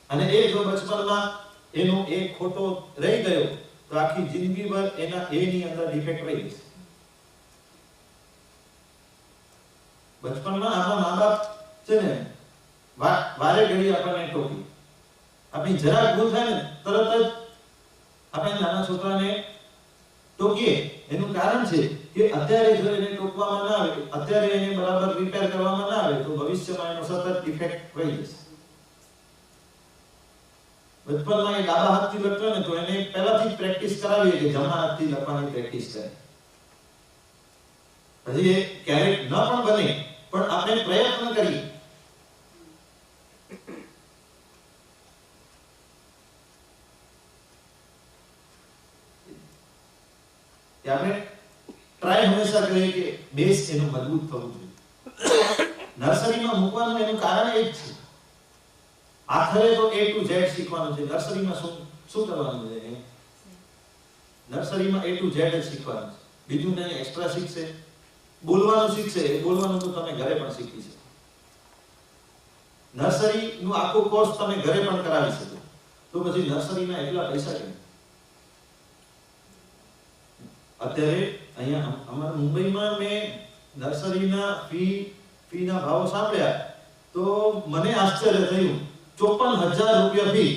અને એ જો બચપનમાં એનો એક ખોટો રહી ગયો તો આખી જિંદગીભર એના એ ની અંદર ડિફેક્ટ રહી જશે. બચપનમાં આપણા મા બાપ છે ને વારે ઘડી આપણને ટોકી, આપણી જરાક ભૂલ થાય ને તરત જ આપણે નાના છોકરાને ટોકીએ. એનું કારણ છે કે અત્યારે જો એને ટોકવામાં ના આવે, અત્યારે એને બરાબર રિપેર કરવામાં ના આવે તો ભવિષ્યમાં એનો સતત ઇફેક્ટ રહી જશે. બચપનમાં એ ડાબા હાથથી લખતો ને તો એને પહેલાથી પ્રેક્ટિસ કરાવીએ કે જમણા હાથથી લખવાની પ્રેક્ટિસ કરે. હજી એ ક્યારેક ન પણ બને પણ આપણે પ્રયત્ન કરીએ. આપણે ટ્રાય હંમેશા કરીએ કે બેઝ એનો મજબૂત થવું જોઈએ. નર્સરીમાં મૂકવાનું એનું કારણ એ જ છે. આખરે તો A to Z શીખવાનું છે. નર્સરીમાં શું કરવાનું છે? નર્સરીમાં A to Z જ શીખવાનું છે, બીજું નહીં. એક્સ્ટ્રા શીખશે, બોલવાનું શીખશે. એ બોલવાનું તો તમે ઘરે પણ શીખી શકો. નર્સરીનું આખો કોર્સ તમે ઘરે પણ કરાવી શકો. તો પછી નર્સરીના એટલા પૈસા કેમ? અત્યારે અહીંયા અમારા મુંબઈમાં મેં નર્સરીના ફીના ભાવ સાંભળ્યા તો મને આશ્ચર્ય થયું. 54,000 રૂપિયા ફી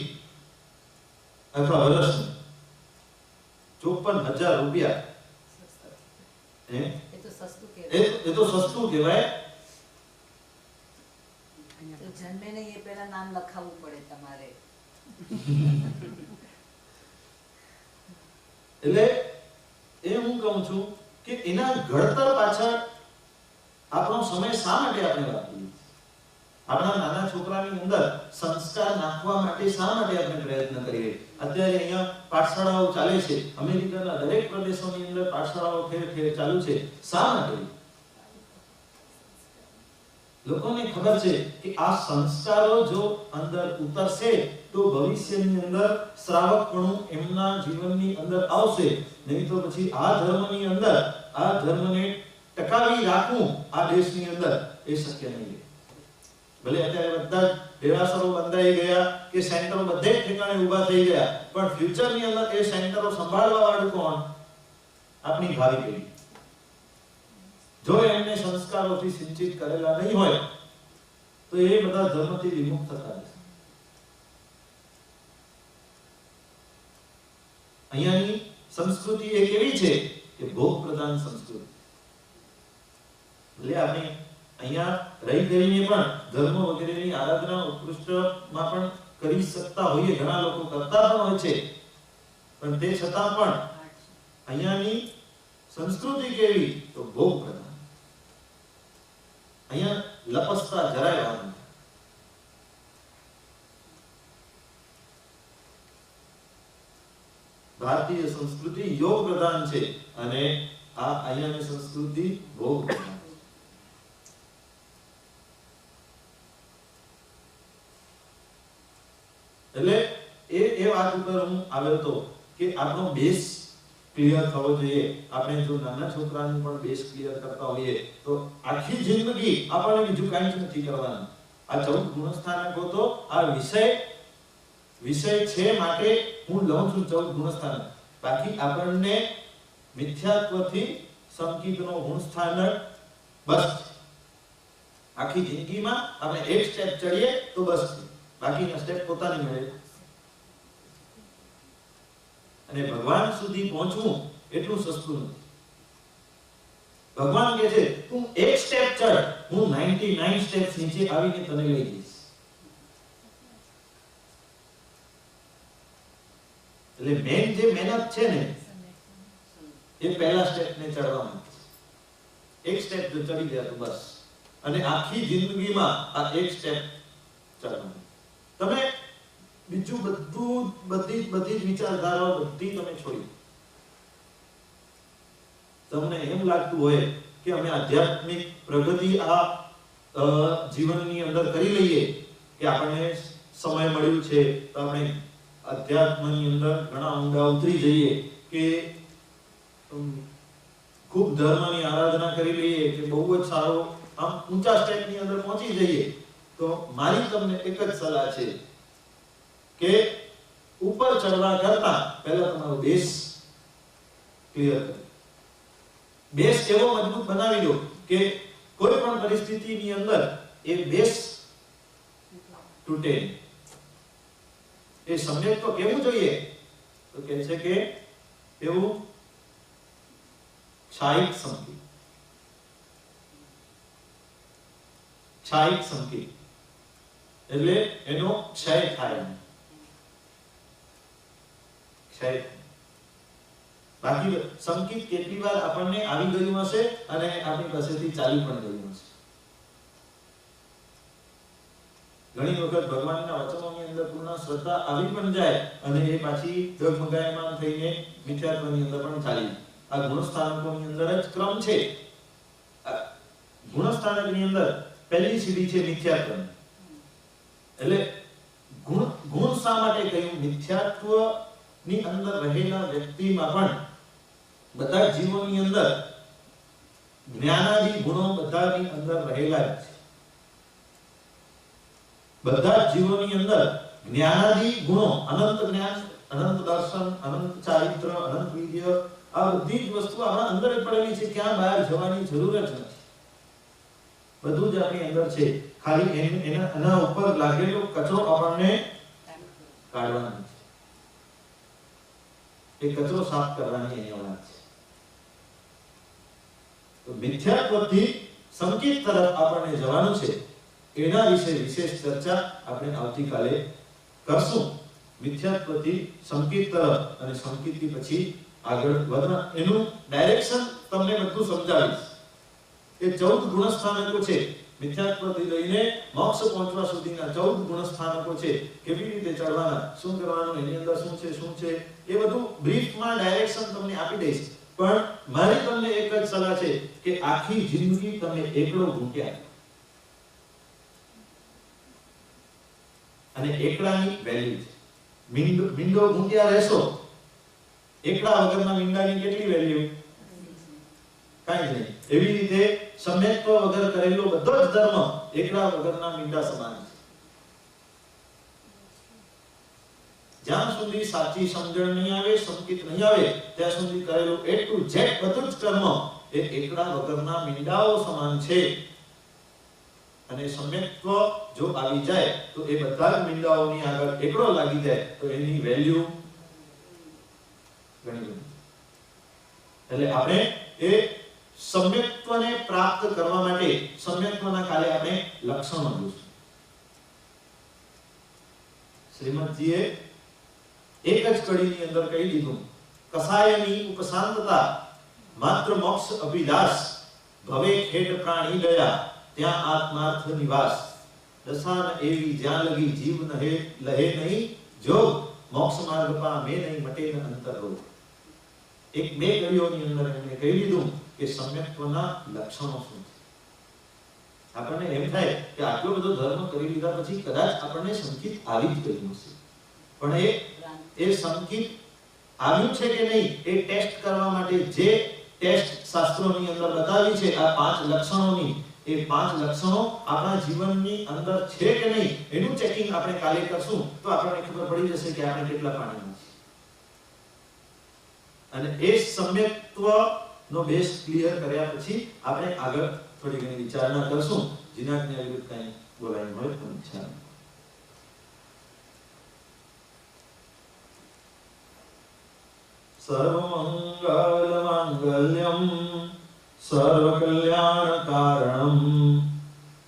આખા વર્ષની. 54,000 રૂપિયા. એ તો સસ્તું કહેવાય. તો જન્મે ને એ પહેલા નામ લખાવવું પડે તમારે. એટલે એ હું કહું છું કે એના ઘડતર પાછળ આપણો સમય શા માટે આપણે વાપરીએ? આપણા નાના છોકરાની અંદર સંસ્કાર નાખવા માટે શા માટે આપણે પ્રયત્ન કરીએ? અત્યારે અહીંયા પાઠશાળાઓ ચાલે છે, અમેરિકાના દરેક પ્રદેશોની અંદર પાઠશાળાઓ ઠેર ઠેર ચાલુ છે. શા માટે? લોકોને ખબર છે કે આ સંસ્કારો જો અંદર ઉતરશે તો ભવિષ્યની અંદર શ્રાવકપણું એમના જીવનની અંદર આવશે. નહીં તો પછી આ ધર્મની અંદર આ ધર્મને ટકાવી રાખવું આ દેશની અંદર એ શક્ય નહીં. ભલે અત્યારે બધા દેરાસરો બંધાઈ ગયા કે સેન્ટરો બધે ઠેકાણે ઊભા થઈ ગયા, પણ ફ્યુચરની અંદર એ સેન્ટરો સંભાળવા વાળું કોણ? આપણી ભાવિ પેઢી. જો એમને સંસ્કારોથી સિંચિત કરેલા નહીં હોય તો એ બધા ધર્મથી વિમુખ થતા રહેશે. અહીંયાની સંસ્કૃતિ એ કેવી છે કે ભોગ પ્રધાન સંસ્કૃતિ. એટલે આપણે અહીંયા રહી કરીને પણ ધર્મ વગેરેની આરાધના ઉત્કૃષ્ટમાં પણ કરી શકતા હોઈએ, ઘણા લોકો કરતા પણ હોય છે, પણ તે છતાં પણ અહીંયાની સંસ્કૃતિ કેવી તો ભોગ પ્રધાન. અહીંયા લપસતા જરાય વાર નથી. ભારતીય સંસ્કૃતિ યોગ પ્રધાન છે અને આ અહીંયાની સંસ્કૃતિ ભોગ પ્રધાન. એ વાત ઉપર હું આવ્યો હતો કે આપણો બેઝ ક્લિયર થવો જોઈએ. આપણે જો નાના છોકરાનું પણ બેઝ ક્લિયર કરતા હોઈએ તો આખી જિંદગી આપણને બીજું કાંઈ જ નથી કરવાનું. આ 14 ગુણસ્થાનકો તો આ વિષય છે માટે હું લઉં છું 14 ગુણસ્થાનક. બાકી આપણને મિથ્યાત્વથી સંકિતનો ગુણસ્થાનક બસ આખી જિંદગીમાં આપણે એક સ્ટેપ ચડીએ તો બસ, બાકીના સ્ટેપ પોતાની મળે. અને ભગવાન સુધી પહોંચવું એટલું સસ્તું નથી. ભગવાન કહે છે તું એક સ્ટેપ ચડ, હું 99 સ્ટેપ્સ નીચે આવીને તને લઈ જઈશ. એટલે મેન જે મહેનત છે ને એ પહેલા સ્ટેપને ચડવામાં છે. એક સ્ટેપ જો ચડી ગયા તો બસ, અને આખી જિંદગીમાં આ એક સ્ટેપ ચડવાનું. તમે બીજું બધું બધી જ વિચારધારાઓ બધી તમે છોડી. તમને એમ લાગતું હોય કે અમે આધ્યાત્મિક પ્રગતિ આ જીવનની અંદર કરી લઈએ કે આપણને સમય મળ્યું છે તો આપણે અધ્યાત્મની અંદર ઘણા ઊંડા ઉતરી જઈએ, કે ખૂબ ધર્મની આરાધના કરી લઈએ, કે બહુ જ સારો આમ ઊંચા સ્ટેપની અંદર પહોંચી જઈએ. તો મારી તમને એક જ સલાહ છે કે ઉપર ચડવા કરતા પહેલા તમારો બેઝ ક્લિયર કરો. બેઝ એવો મજબૂત બનાવી દો કે કોઈ પણ પરિસ્થિતિની અંદર એ બેઝ તૂટે. એ સમ્યક તો કેવું જોઈએ? તો કહે છે કે એવું છાયિક સંકેત. છાયિક સંકેત એટલે એનો ક્ષય થાય. બાકી સંકેત કેટલી વાર આપણને આવી ગયું હશે અને આપણી પાસેથી ચાલી પણ ગયું હશે. ઘણી વખત ભગવાનના વચનોની અંદર પૂર્ણ શ્રદ્ધા આવી પણ જાય અને એ પાછી ડગમગાયમાન થઈને મિથ્યાત્વની અંદર પણ ચાલી. આ ગુણસ્થાનકોની અંદર જ ક્રમ છે. ગુણસ્થાનકની અંદર પહેલી સીડી છે મિથ્યાત્વ. એટલે ગુણ શા માટે કહ્યું? મિથ્યાત્વ ની અંદર રહેલા વ્યક્તિમાં પણ બધા જીવોની અંદર જ્ઞાનાદી ગુણો બધાની અંદર રહેલા છે. બધા જીવોની અંદર જ્ઞાનાદી ગુણો, અનંત જ્ઞાન, અનંત દર્શન, અનંત ચારિત્ર, અનંત વિદ્ય, આ બધી જ વસ્તુ આપણા અંદર જ પડેલી છે. ક્યાં બહાર જવાની જરૂર જ નથી. બધું જ આપણી અંદર છે. ખાલી એના ઉપર લાગેલો કચરો આપણને કાઢવાનો છે. એ કચરો સાફ કરવાની અહીંયા વાત છે. તો મિથ્યાત્વથી સંકેત તરફ આપણને જવાનું છે. એના વિશે વિશેષ ચર્ચા આપણે આવતીકાલે કરશું. મિથ્યાત્વથી સંકેત તરફ અને સંકેતથી પછી આગળ વધવા, એનું ડાયરેક્શન તમને બધું સમજાવીશ. એ 14 ગુણસ્થાનકો છે. મિથ્યાત્વથી લઈને મોક્ષ પહોંચવા સુધીના 14 ગુણસ્થાનકો છે. કેવી રીતે ચડવાના, શું કરવાનું, એની અંદર શું છે એ બધું બ્રીફમાં ડાયરેક્શન તમને આપી દઈશ. પણ મારી તમને એક જ સલાહ છે કે આખી જિંદગી તમે એકલો ઘૂંટ્યા અને એકલાની વેલ્યુ છે. મીંડો ઘૂંટ્યા રહેશો, એકલા વગરના મીંડાની કેટલી વેલ્યુ? કાંઈ નહીં. એવી રીતે સમ્યક્ત્વ વગર કરેલો બધો જ ધર્મ એકલા વગરના મીંડા સમાન છે. જ્યાં સુધી સાચી સમજણ નહીં આવે, સંકેત નહીં આવે, ત્યાં સુધી કરેલું A to Z બધું જ કર્મ એ એકલા વગરના મીંડાઓ સમાન છે. અને સમ્યક્ત્વ જો આવી જાય તો એ બધા જ મીંડાઓની આગળ એકલો લાગી જાય તો એની વેલ્યુ ઘણી બધી. એટલે આપણે એ સમ્યક્ત્વને પ્રાપ્ત કરવા માટે સમ્યક્ત્વના કાલે આપણે લક્ષણો જોઈશું. શ્રીમદજીએ એક જ કડીની અંદર કહી દીધું, કસાયની ઉપશાંતતા માત્ર મોક્ષ અભિલાષ, ભવે ખેડ પ્રાણી દયા, ત્યાં આત્માર્થ નિવાસ, દશાન એવી જ્યાં લગી જીવ નહે લહે નહીં જોગ, મોક્ષ માર્ગ પામે નહીં મટે ન અંતર રોગ. એક બે કડીઓની અંદર એમણે કહી દીધું કે સમ્યક્ત્વના લક્ષણો શું છે. આપણને એમ થાય કે આટલો બધો ધર્મ કરી લીધા પછી કદાચ આપણને સંકેત આવી જ ગયું હશે, પણ એ એ સંકિત આવ્યું છે કે નહીં એ ટેસ્ટ કરવા માટે જે ટેસ્ટ શાસ્ત્રોની અંદર બતાવી છે આ 5 લક્ષણોની, એ 5 લક્ષણો આપણા જીવનની અંદર છે કે નહીં એનું ચેકિંગ આપણે કાલે કરશું તો આપણને ખબર પડી જશે કે આપણે કેટલા પાણીમાં છીએ. અને એ સમ્યક્ત્વ નો બેઝ ક્લિયર કર્યા પછી આપણે આગળ થોડી ઘણી વિચારણા કરશું. જીનાકને વિરુદ્ધ કંઈ બોલાયું હોય તો ઈચ્છા. સર્વમંગલ માંગલ્યમ સર્વકલ્યાણકારણમ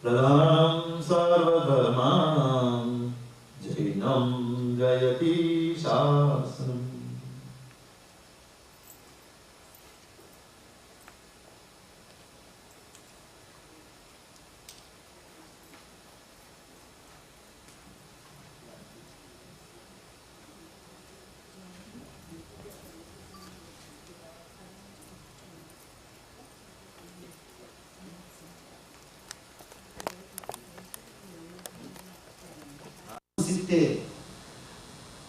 પ્રધાનમ સર્વધર્માણામ જૈનમ જયતિ શાસનમ.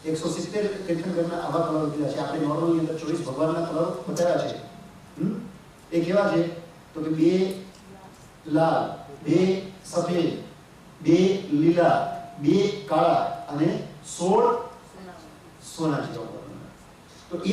એકસો 170 તીર્થંકરના આવા કલર કીધા છે. આપણે નોર્મલની અંદર 24 ભગવાનના કલર બતાવ્યા છે. એ કેવા છે તો કે 2 લાલ, 2 સફેદ, 2 લીલા, 2 કાળા અને 16 સોના જેવા. તો એ